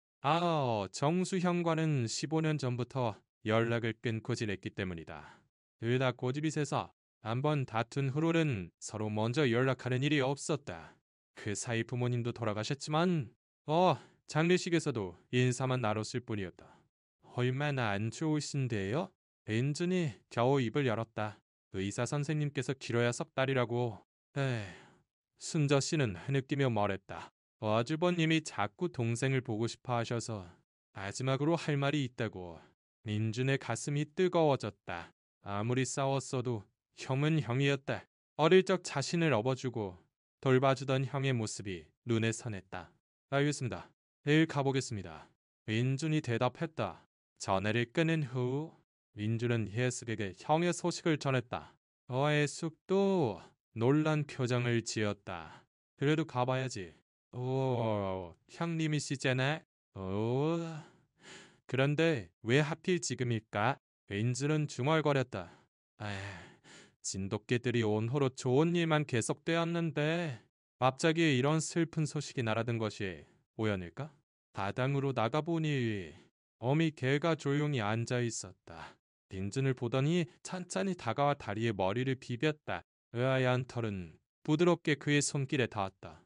정수 형과는 15년 전부터 연락을 끊고 지냈기 때문이다. 둘 다 고집이 세서 한번 다툰 후로는 서로 먼저 연락하는 일이 없었다. 그 사이 부모님도 돌아가셨지만 장례식에서도 인사만 나눴을 뿐이었다. 얼마나 안 좋으신데요? 벤준이 겨우 입을 열었다. 의사 선생님께서 길어야 석 달이라고. 순저 씨는 흐느끼며 말했다. 아주버님이 자꾸 동생을 보고 싶어 하셔서 마지막으로 할 말이 있다고. 민준의 가슴이 뜨거워졌다. 아무리 싸웠어도 형은 형이었다. 어릴 적 자신을 업어주고 돌봐주던 형의 모습이 눈에 선했다. 알겠습니다. 내일 가보겠습니다. 민준이 대답했다. 전화를 끊은 후 민준은 혜숙에게 형의 소식을 전했다. 애숙도 놀란 표정을 지었다. 그래도 가봐야지. 오, 형님이시잖아. 오, 그런데 왜 하필 지금일까? 윈즐은 중얼거렸다. 에휴, 진돗개들이 온호로 좋은 일만 계속되었는데 갑자기 이런 슬픈 소식이 날아든 것이 우연일까? 다당으로 나가보니 어미 개가 조용히 앉아 있었다. 빈준을 보더니 찬찬히 다가와 다리에 머리를 비볐다. 의아한 털은 부드럽게 그의 손길에 닿았다.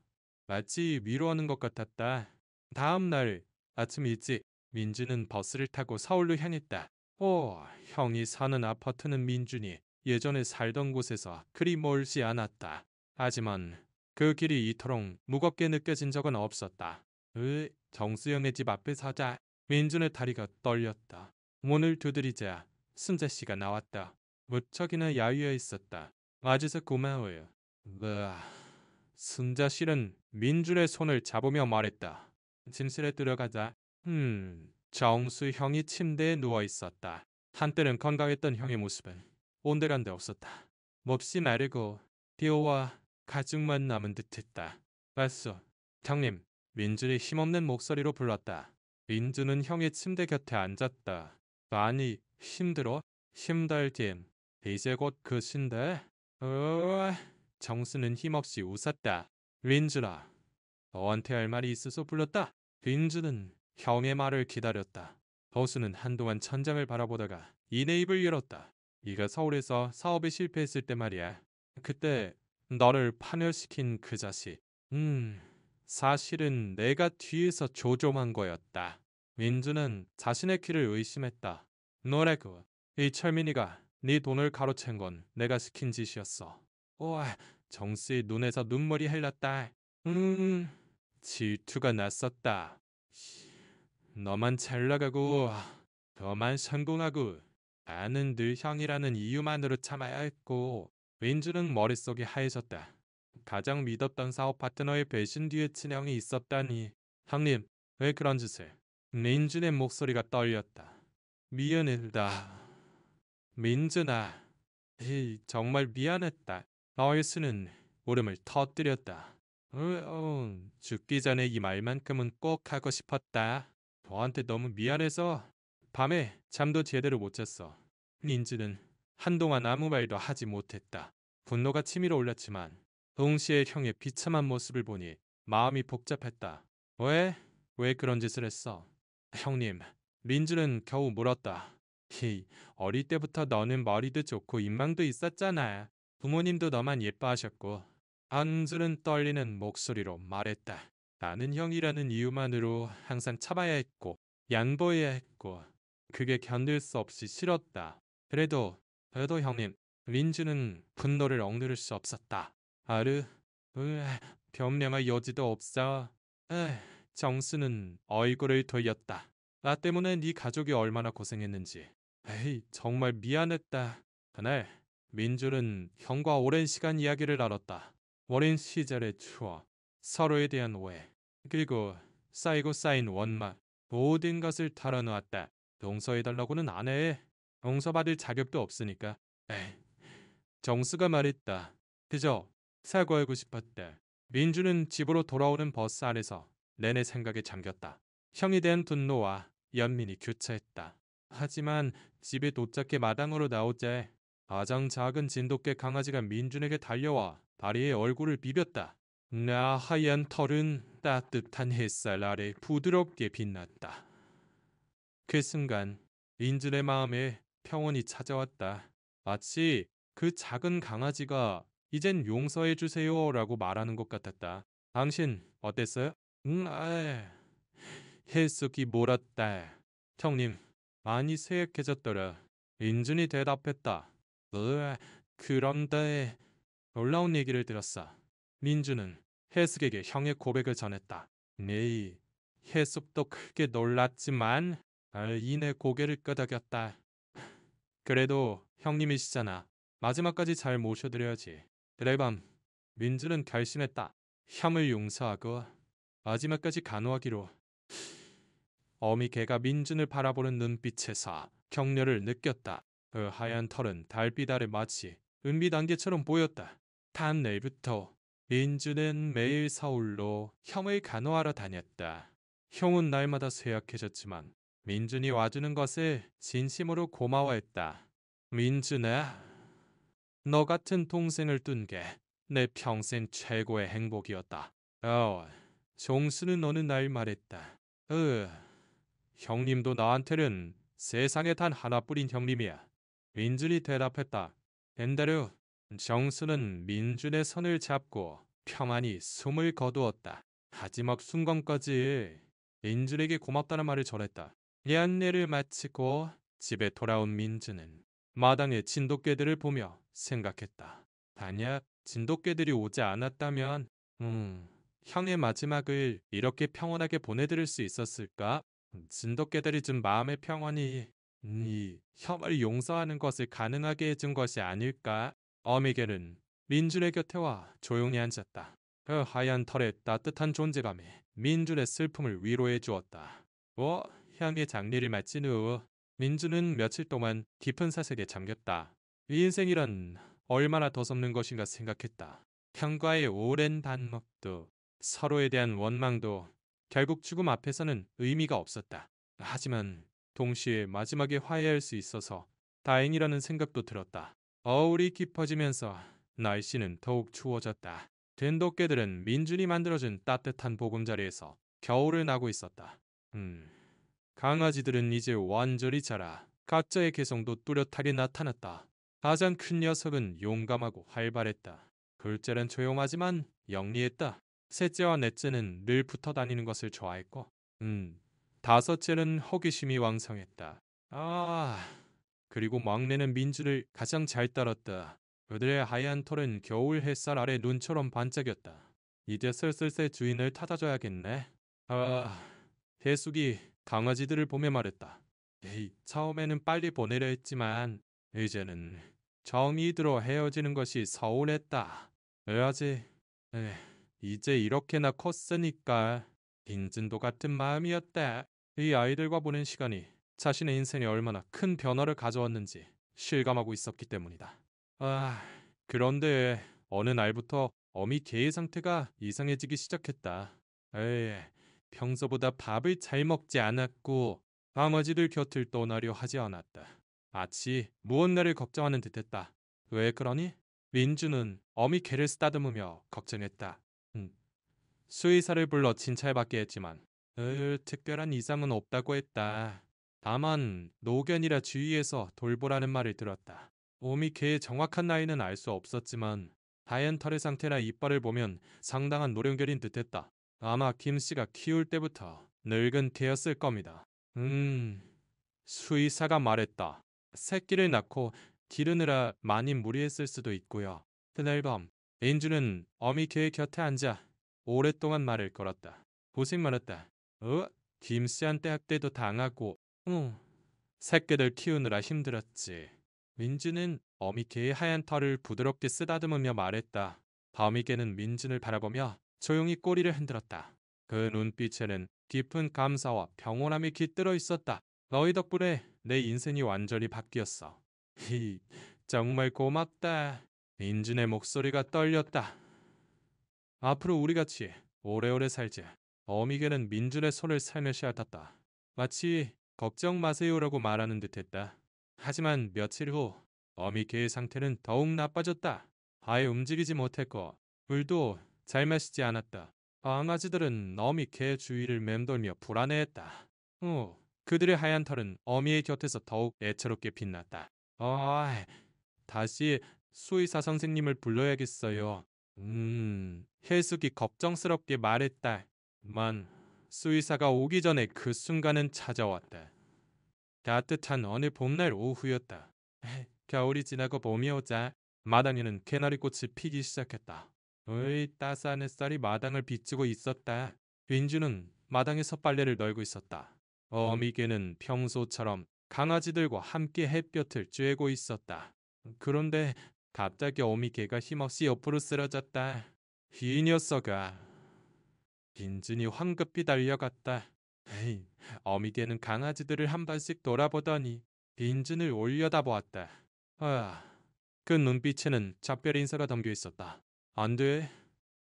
마치 위로하는 것 같았다. 다음 날 아침 일찍 민준은 버스를 타고 서울로 향했다. 형이 사는 아파트는 민준이 예전에 살던 곳에서 그리 멀지 않았다. 하지만 그 길이 이토록 무겁게 느껴진 적은 없었다. 정수영의 집 앞에 서자 민준의 다리가 떨렸다. 문을 두드리자 순자 씨가 나왔다. 무척이나 야위어 있었다. 와줘서 고마워요. 순자 씨는 민준의 손을 잡으며 말했다. 침실에 들어가자. 정수 형이 침대에 누워 있었다. 한때는 건강했던 형의 모습은 온데간데 없었다. 몹시 마르고 비오와 가죽만 남은 듯했다. 봤어. 형님. 민준이 힘없는 목소리로 불렀다. 민준은 형의 침대 곁에 앉았다. 아니, 힘들어? 힘들긴. 이제 곧 끝인데. 정수는 힘없이 웃었다. 민준아, 너한테 할 말이 있어서 불렀다. 민준은 형의 말을 기다렸다. 버수는 한동안 천장을 바라보다가 이내 입을 열었다. 네가 서울에서 사업에 실패했을 때 말이야. 그때 너를 파멸시킨 그 자식. 사실은 내가 뒤에서 조종한 거였다. 민주는 자신의 키를 의심했다. 너라고. 이 철민이가 네 돈을 가로챈 건 내가 시킨 짓이었어. 정수의 눈에서 눈물이 흘렀다. 질투가 났었다. 너만 잘 나가고 너만 성공하고 나는 늘 형이라는 이유만으로 참아야 했고. 민주는 머릿속이 하얘졌다. 가장 믿었던 사업 파트너의 배신 뒤에 친형이 있었다니. 형님, 왜 그런 짓을? 민준의 목소리가 떨렸다. 미안했다. 민준아, 정말 미안했다. 너의 수는 울음을 터뜨렸다. 죽기 전에 이 말만큼은 꼭 하고 싶었다. 너한테 너무 미안해서 밤에 잠도 제대로 못 잤어. 민준은 한동안 아무 말도 하지 못했다. 분노가 치밀어 올랐지만 동시에 형의 비참한 모습을 보니 마음이 복잡했다. 왜? 왜 그런 짓을 했어? 형님, 민주는 겨우 물었다. 어릴 때부터 너는 머리도 좋고 인망도 있었잖아. 부모님도 너만 예뻐하셨고. 안주는 떨리는 목소리로 말했다. 나는 형이라는 이유만으로 항상 참아야 했고 양보해야 했고 그게 견딜 수 없이 싫었다. 그래도 형님, 민주는 분노를 억누를 수 없었다. 아르, 변명할 여지도 없어. 정수는 얼굴을 돌렸다. 나 때문에 네 가족이 얼마나 고생했는지. 정말 미안했다. 그날 민주는 형과 오랜 시간 이야기를 나눴다. 어린 시절의 추억, 서로에 대한 오해, 그리고 쌓이고 쌓인 원망, 모든 것을 털어놓았다. 용서해달라고는 안 해. 용서받을 자격도 없으니까. 정수가 말했다. 그저 사과하고 싶었다. 민주는 집으로 돌아오는 버스 안에서 내내 생각에 잠겼다. 형에 대한 분노와 연민이 교차했다. 하지만 집에 도착해 마당으로 나오자 가장 작은 진돗개 강아지가 민준에게 달려와 다리에 얼굴을 비볐다. 나 하얀 털은 따뜻한 햇살 아래 부드럽게 빛났다. 그 순간 민준의 마음에 평온이 찾아왔다. 마치 그 작은 강아지가 이젠 용서해 주세요라고 말하는 것 같았다. 당신 어땠어요? 혜숙이 물었다. 형님, 많이 쇠약해졌더라. 민준이 대답했다. 그런데 놀라운 얘기를 들었어. 민준은 혜숙에게 형의 고백을 전했다. 네, 혜숙도 크게 놀랐지만 이내 고개를 끄덕였다. 그래도 형님이시잖아. 마지막까지 잘 모셔드려야지. 그날 밤 민준은 결심했다. 형을 용서하고 마지막까지 간호하기로. 어미 개가 민준을 바라보는 눈빛에서 격려를 느꼈다. 그 하얀 털은 달빛 아래 마치 은비 단계처럼 보였다. 다음 날부터 민주는 매일 서울로 형을 간호하러 다녔다. 형은 날마다 쇠약해졌지만 민준이 와주는 것을 진심으로 고마워했다. 민준아, 너 같은 동생을 둔 게 내 평생 최고의 행복이었다. 종수는 어느 날 말했다. 형님도 나한테는 세상에 단 하나뿐인 형님이야. 민준이 대답했다. 엔다르, 정수는 민준의 손을 잡고 평안히 숨을 거두었다. 마지막 순간까지 민준에게 고맙다는 말을 전했다. 안내를 마치고 집에 돌아온 민준은 마당의 진돗개들을 보며 생각했다. 만약 진돗개들이 오지 않았다면, 형의 마지막을 이렇게 평온하게 보내드릴 수 있었을까? 진돗개들이 준 마음의 평안이 이 형을 용서하는 것을 가능하게 해준 것이 아닐까? 어미개는 민준의 곁에 와 조용히 앉았다. 그 하얀 털의 따뜻한 존재감이 민준의 슬픔을 위로해 주었다. 향의 장례를 마친 후 민준은 며칠 동안 깊은 사색에 잠겼다. 이 인생이란 얼마나 더섭는 것인가 생각했다. 형과의 오랜 반목도 서로에 대한 원망도 결국 죽음 앞에서는 의미가 없었다. 하지만 동시에 마지막에 화해할 수 있어서 다행이라는 생각도 들었다. 어울이 깊어지면서 날씨는 더욱 추워졌다. 된독개들은 민준이 만들어준 따뜻한 보금자리에서 겨울을 나고 있었다. 강아지들은 이제 완전히 자라 각자의 개성도 뚜렷하게 나타났다. 가장 큰 녀석은 용감하고 활발했다. 둘째는 조용하지만 영리했다. 셋째와 넷째는 늘 붙어 다니는 것을 좋아했고, 다섯째는 호기심이 왕성했다. 그리고 막내는 민준을 가장 잘 따랐다. 그들의 하얀 털은 겨울 햇살 아래 눈처럼 반짝였다. 이제 슬슬 새 주인을 찾아줘야겠네. 해숙이 강아지들을 보며 말했다. 처음에는 빨리 보내려 했지만 이제는 정이 들어 헤어지는 것이 서운했다. 해야지. 이제 이렇게나 컸으니까. 빈진도 같은 마음이었다. 이 아이들과 보낸 시간이 자신의 인생에 얼마나 큰 변화를 가져왔는지 실감하고 있었기 때문이다. 그런데 어느 날부터 어미 개의 상태가 이상해지기 시작했다. 평소보다 밥을 잘 먹지 않았고 강아지들 곁을 떠나려 하지 않았다. 마치 무언가를 걱정하는 듯했다. 왜 그러니? 민주는 어미 개를 쓰다듬으며 걱정했다. 수의사를 불러 진찰받게 했지만 특별한 이상은 없다고 했다. 다만 노견이라 주위에서 돌보라는 말을 들었다. 어미 개의 정확한 나이는 알 수 없었지만 하얀 털의 상태나 이빨을 보면 상당한 노령견인 듯했다. 아마 김씨가 키울 때부터 늙은 개였을 겁니다. 수의사가 말했다. 새끼를 낳고 기르느라 많이 무리했을 수도 있고요. 그날 밤 민주는 어미 개의 곁에 앉아 오랫동안 말을 걸었다. 고생 많았다. 김씨한테 학대도 당하고 새끼들 키우느라 힘들었지. 민주는 어미 개의 하얀 털을 부드럽게 쓰다듬으며 말했다. 어미 개는 민준을 바라보며 조용히 꼬리를 흔들었다. 그 눈빛에는 깊은 감사와 평온함이 깃들어 있었다. 너희 덕분에 내 인생이 완전히 바뀌었어. 정말 고맙다. 민준의 목소리가 떨렸다. 앞으로 우리 같이 오래오래 살자. 어미개는 민준의 손을 살며시 핥았다. 마치 걱정 마세요라고 말하는 듯했다. 하지만 며칠 후 어미개의 상태는 더욱 나빠졌다. 아예 움직이지 못했고 물도 잘 마시지 않았다. 강아지들은 어미개의 주위를 맴돌며 불안해했다. 그들의 하얀 털은 어미의 곁에서 더욱 애처롭게 빛났다. 다시 수의사 선생님을 불러야겠어요. 해숙이 걱정스럽게 말했다. 만 수의사가 오기 전에 그 순간은 찾아왔다. 따뜻한 어느 봄날 오후였다. 겨울이 지나고 봄이 오자 마당에는 개나리꽃이 피기 시작했다. 따스한 햇살이 마당을 비추고 있었다. 윈주는 마당에서 빨래를 널고 있었다. 어미개는 평소처럼 강아지들과 함께 햇볕을 쬐고 있었다. 그런데 갑자기 어미개가 힘없이 옆으로 쓰러졌다. 이 녀석아. 빈준이 황급히 달려갔다. 어미개는 강아지들을 한 번씩 돌아보더니 빈준을 올려다보았다. 그 눈빛에는 작별 인사가 담겨 있었다. 안 돼,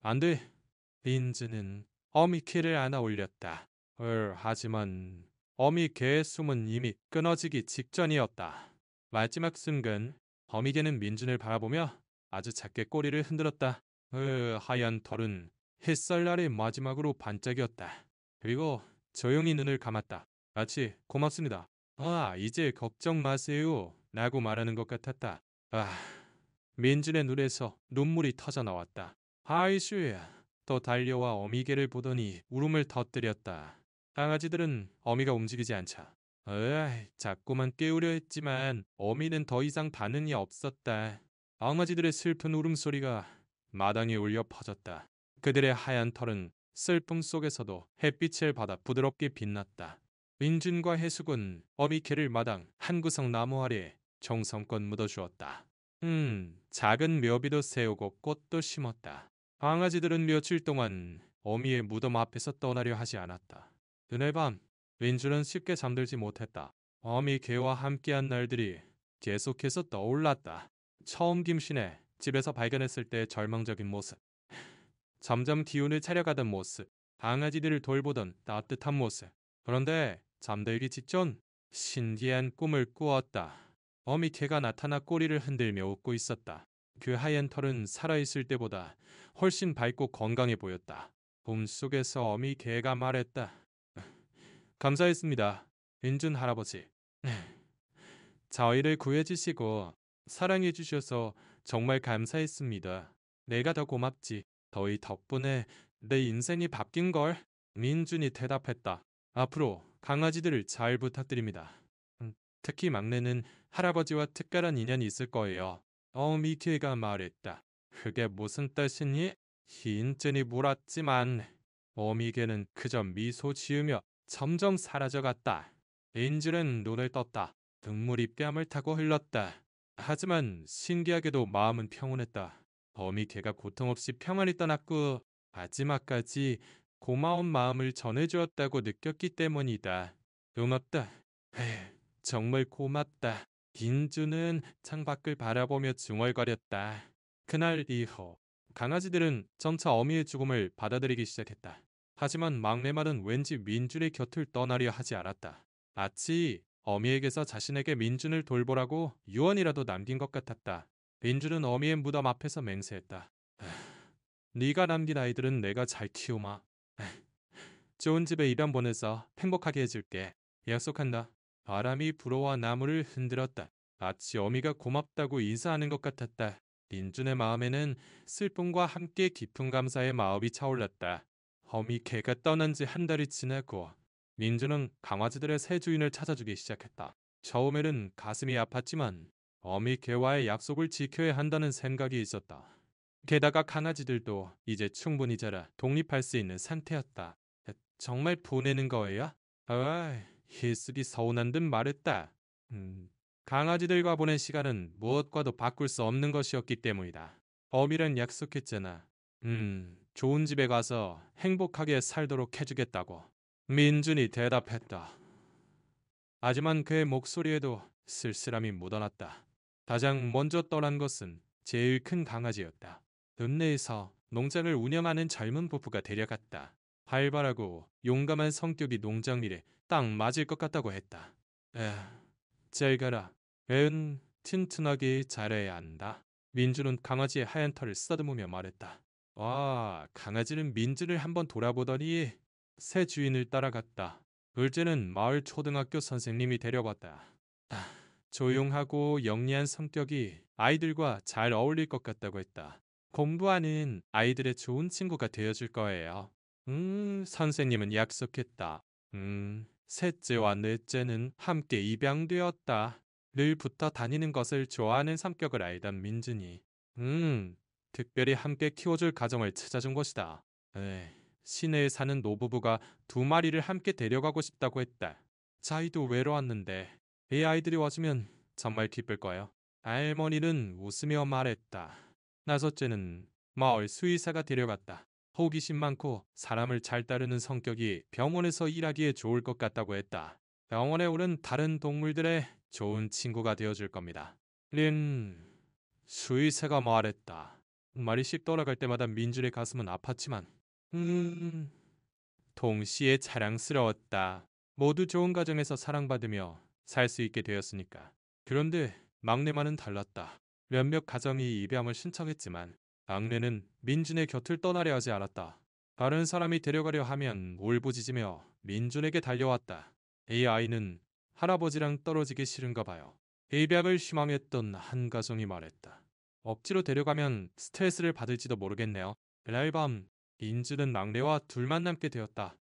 안 돼. 민즈는 어미 키를 안아 올렸다. 하지만 어미 개의 숨은 이미 끊어지기 직전이었다. 마지막 순간 어미 개는 민준을 바라보며 아주 작게 꼬리를 흔들었다. 하얀 털은 햇살 아래 마지막으로 반짝였다. 그리고 조용히 눈을 감았다. 아치, 고맙습니다. 이제 걱정 마세요. 라고 말하는 것 같았다. 민준의 눈에서 눈물이 터져 나왔다. 아이슈야. 또 달려와 어미개를 보더니 울음을 터뜨렸다. 강아지들은 어미가 움직이지 않자 자꾸만 깨우려 했지만 어미는 더 이상 반응이 없었다. 강아지들의 슬픈 울음소리가 마당에 울려 퍼졌다. 그들의 하얀 털은 슬픔 속에서도 햇빛을 받아 부드럽게 빛났다. 민준과 해숙은 어미개를 마당 한 구석 나무 아래 정성껏 묻어주었다. 작은 묘비도 세우고 꽃도 심었다. 강아지들은 며칠 동안 어미의 무덤 앞에서 떠나려 하지 않았다. 그날 밤 민준은 쉽게 잠들지 못했다. 어미 개와 함께한 날들이 계속해서 떠올랐다. 처음 김신혜 집에서 발견했을 때의 절망적인 모습, 점점 기운을 차려가던 모습, 강아지들을 돌보던 따뜻한 모습. 그런데 잠들기 직전 신기한 꿈을 꾸었다. 어미 개가 나타나 꼬리를 흔들며 웃고 있었다. 그 하얀 털은 살아있을 때보다 훨씬 밝고 건강해 보였다. 꿈속에서 어미 개가 말했다. 감사했습니다. 민준 할아버지. 저희를 구해주시고 사랑해주셔서 정말 감사했습니다. 내가 더 고맙지. 너희 덕분에 내 인생이 바뀐걸. 민준이 대답했다. 앞으로 강아지들을 잘 부탁드립니다. 특히 막내는 할아버지와 특별한 인연이 있을 거예요. 미케가 말했다. 그게 무슨 뜻이니? 흰준이 물었지만 어미개는 그저 미소 지으며 점점 사라져갔다. 인줄은 눈을 떴다. 눈물이 뺨을 타고 흘렀다. 하지만 신기하게도 마음은 평온했다. 어미개가 고통 없이 평안히 떠났고 마지막까지 고마운 마음을 전해주었다고 느꼈기 때문이다. 고맙다. 정말 고맙다. 인주는 창밖을 바라보며 중얼거렸다. 그날 이후 강아지들은 점차 어미의 죽음을 받아들이기 시작했다. 하지만 막내말은 왠지 민준의 곁을 떠나려 하지 않았다. 마치 어미에게서 자신에게 민준을 돌보라고 유언이라도 남긴 것 같았다. 민준은 어미의 무덤 앞에서 맹세했다. 네가 남긴 아이들은 내가 잘 키우마. 좋은 집에 입양 보내서 행복하게 해줄게. 약속한다. 바람이 불어와 나무를 흔들었다. 마치 어미가 고맙다고 인사하는 것 같았다. 민준의 마음에는 슬픔과 함께 깊은 감사의 마음이 차올랐다. 어미 개가 떠난 지 한 달이 지나고 민준은 강아지들의 새 주인을 찾아주기 시작했다. 처음에는 가슴이 아팠지만 어미 개와의 약속을 지켜야 한다는 생각이 있었다. 게다가 강아지들도 이제 충분히 자라 독립할 수 있는 상태였다. 정말 보내는 거예요? 희숙이 서운한 듯 말했다. 강아지들과 보낸 시간은 무엇과도 바꿀 수 없는 것이었기 때문이다. 어미랑 약속했잖아. 좋은 집에 가서 행복하게 살도록 해주겠다고. 민준이 대답했다. 하지만 그의 목소리에도 쓸쓸함이 묻어났다. 가장 먼저 떠난 것은 제일 큰 강아지였다. 읍내에서 농장을 운영하는 젊은 부부가 데려갔다. 활발하고 용감한 성격이 농장 일에 딱 맞을 것 같다고 했다. 잘 가라. 애는 튼튼하게 잘해야 한다. 민주는 강아지의 하얀 털을 쓰다듬으며 말했다. 강아지는 민주를 한번 돌아보더니 새 주인을 따라갔다. 둘째는 마을 초등학교 선생님이 데려왔다. 조용하고 영리한 성격이 아이들과 잘 어울릴 것 같다고 했다. 공부하는 아이들의 좋은 친구가 되어줄 거예요. 선생님은 약속했다. 셋째와 넷째는 함께 입양되었다. 늘 붙어 다니는 것을 좋아하는 성격을 알던 민준이 특별히 함께 키워줄 가정을 찾아준 것이다. 시내에 사는 노부부가 2마리를 함께 데려가고 싶다고 했다. 자이도 외로웠는데 이 아이들이 와주면 정말 기쁠 거예요. 할머니는 웃으며 말했다. 다섯째는 마을 수의사가 데려갔다. 호기심 많고 사람을 잘 따르는 성격이 병원에서 일하기에 좋을 것 같다고 했다. 병원에 오는 다른 동물들의 좋은 친구가 되어줄 겁니다. 수의사가 말했다. 말이 씩 돌아갈 때마다 민준의 가슴은 아팠지만 동시에 자랑스러웠다. 모두 좋은 가정에서 사랑받으며 살 수 있게 되었으니까. 그런데 막내만은 달랐다. 몇몇 가정이 입양을 신청했지만 막내는 민준의 곁을 떠나려 하지 않았다. 다른 사람이 데려가려 하면 울부짖으며 민준에게 달려왔다. 이 아이는 할아버지랑 떨어지기 싫은가 봐요. 입양을 희망했던 한 가정이 말했다. 억지로 데려가면 스트레스를 받을지도 모르겠네요. 그날 밤 민준은 막내와 둘만 남게 되었다.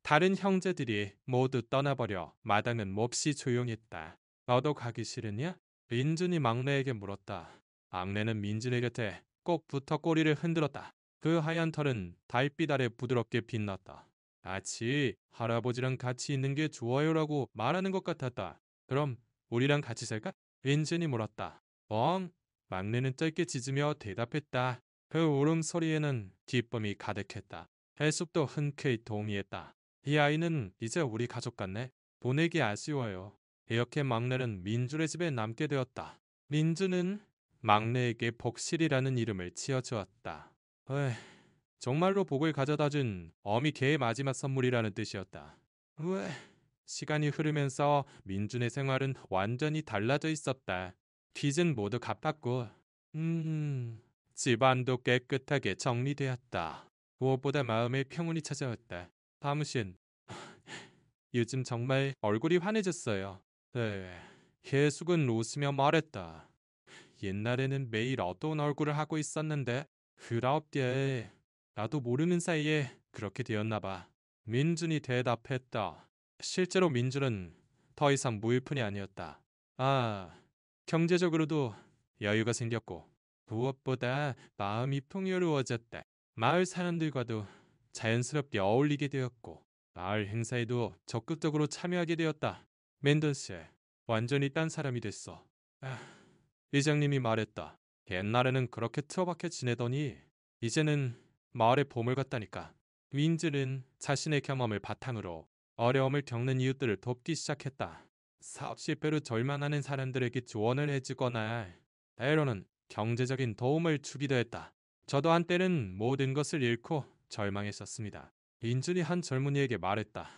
다른 형제들이 모두 떠나버려 마당은 몹시 조용했다. 너도 가기 싫으냐? 민준이 막내에게 물었다. 막내는 민준의 곁에 꼭 붙어 꼬리를 흔들었다. 그 하얀 털은 달빛 아래 부드럽게 빛났다. 마치 할아버지랑 같이 있는 게 좋아요라고 말하는 것 같았다. 그럼 우리랑 같이 살까? 민준이 물었다. 엉! 막내는 짧게 짖으며 대답했다. 그 울음소리에는 기쁨이 가득했다. 해숙도 흔쾌히 동의했다. 이 아이는 이제 우리 가족 같네. 보내기 아쉬워요. 이렇게 막내는 민준의 집에 남게 되었다. 민준은 막내에게 복실이라는 이름을 지어주었다. 에이, 정말로 복을 가져다준 어미 개의 마지막 선물이라는 뜻이었다. 왜? 시간이 흐르면서 민준의 생활은 완전히 달라져 있었다. 빚은 모두 갚았고, 집안도 깨끗하게 정리되었다. 무엇보다 마음에 평온이 찾아왔다. 사무신, 요즘 정말 얼굴이 환해졌어요. 네, 해숙은 웃으며 말했다. 옛날에는 매일 어두운 얼굴을 하고 있었는데 그라업디에 나도 모르는 사이에 그렇게 되었나 봐. 민준이 대답했다. 실제로 민준은 더 이상 무일푼이 아니었다. 아, 경제적으로도 여유가 생겼고 무엇보다 마음이 풍요로워졌다. 마을 사람들과도 자연스럽게 어울리게 되었고 마을 행사에도 적극적으로 참여하게 되었다. 맨던 씨, 완전히 딴 사람이 됐어. 아, 이장님이 말했다. 옛날에는 그렇게 틀어박혀 지내더니 이제는 마을의 보물 같다니까. 윈즈는 자신의 경험을 바탕으로 어려움을 겪는 이웃들을 돕기 시작했다. 사업 실패로 절망하는 사람들에게 조언을 해주거나 때로는 경제적인 도움을 주기도 했다. 저도 한때는 모든 것을 잃고 절망했었습니다. 인준이 한 젊은이에게 말했다.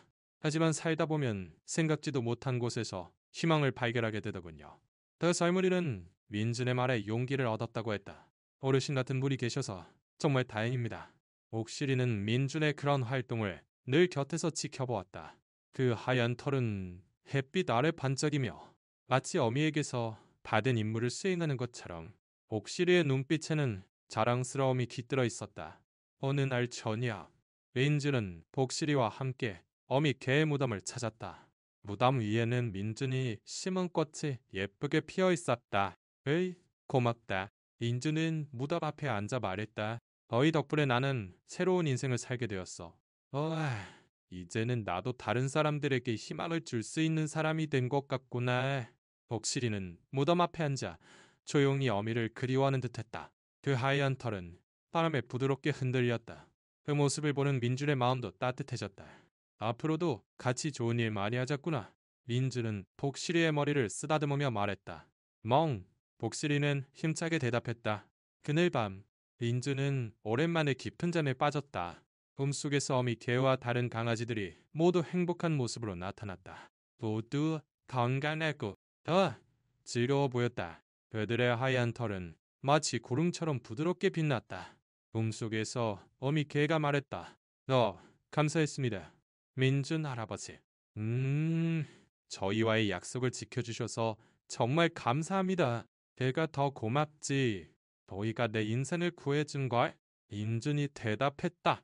하지만 살다 보면 생각지도 못한 곳에서 희망을 발견하게 되더군요. 그 젊은이는 민준의 말에 용기를 얻었다고 했다. 어르신 같은 분이 계셔서 정말 다행입니다. 옥실이는 민준의 그런 활동을 늘 곁에서 지켜보았다. 그 하얀 털은 햇빛 아래 반짝이며 마치 어미에게서 받은 임무를 수행하는 것처럼 옥실이의 눈빛에는 자랑스러움이 깃들어 있었다. 어느 날 저녁, 민준은 복실이와 함께 어미 개의 무덤을 찾았다. 무덤 위에는 민준이 심은 꽃이 예쁘게 피어 있었다. 에이, 고맙다. 민준은 무덤 앞에 앉아 말했다. 너희 덕분에 나는 새로운 인생을 살게 되었어. 이제는 나도 다른 사람들에게 희망을 줄 수 있는 사람이 된 것 같구나. 복실이는 무덤 앞에 앉아 조용히 어미를 그리워하는 듯했다. 그 하얀 털은 바람에 부드럽게 흔들렸다. 그 모습을 보는 민준의 마음도 따뜻해졌다. 앞으로도 같이 좋은 일 많이 하자꾸나. 민준은 복실이의 머리를 쓰다듬으며 말했다. 멍! 복실이는 힘차게 대답했다. 그날 밤 민준은 오랜만에 깊은 잠에 빠졌다. 꿈속에서 어미 개와 다른 강아지들이 모두 행복한 모습으로 나타났다. 모두 건강하고 더 즐거워 보였다. 그들의 하얀 털은 마치 구름처럼 부드럽게 빛났다. 꿈속에서 어미 개가 말했다. 감사했습니다. 민준 할아버지. 저희와의 약속을 지켜주셔서 정말 감사합니다. 걔가 더 고맙지. 너희가 내 인생을 구해준걸? 민준이 대답했다.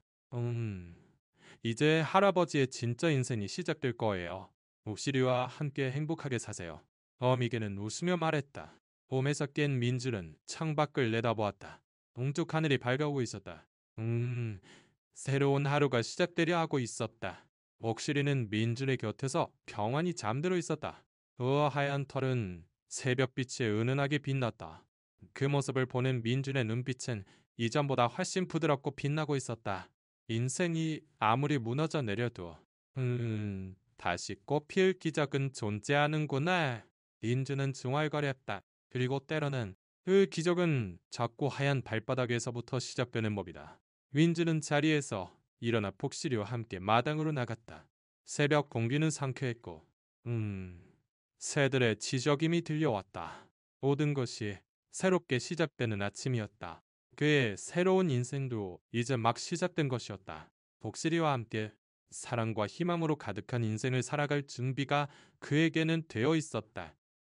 이제 할아버지의 진짜 인생이 시작될 거예요. 옥시리와 함께 행복하게 사세요. 어미개는 웃으며 말했다. 봄에서 깬 민준은 창밖을 내다보았다. 동쪽 하늘이 밝아오고 있었다. 새로운 하루가 시작되려 하고 있었다. 옥시리는 민준의 곁에서 평안히 잠들어 있었다. 그 하얀 털은 새벽빛에 은은하게 빛났다. 그 모습을 보는 민준의 눈빛은 이전보다 훨씬 부드럽고 빛나고 있었다. 인생이 아무리 무너져 내려도 다시 꽃피울 기적은 존재하는구나. 민준은 중얼거렸다. 그리고 때로는 그 기적은 작고 하얀 발바닥에서부터 시작되는 법이다. 윈즈는 자리에서 일어나 폭시리와 함께 마당으로 나갔다. 새벽 공기는 상쾌했고 새들의 지저김이 들려왔다. 모든 것이 새롭게 시작되는 아침이었다. 그의 새로운 인생도 이제 막 시작된 것이었다. 복시리와 함께 사랑과 희망으로 가득한 인생을 살아갈 준비가 그에게는 되어 있었다.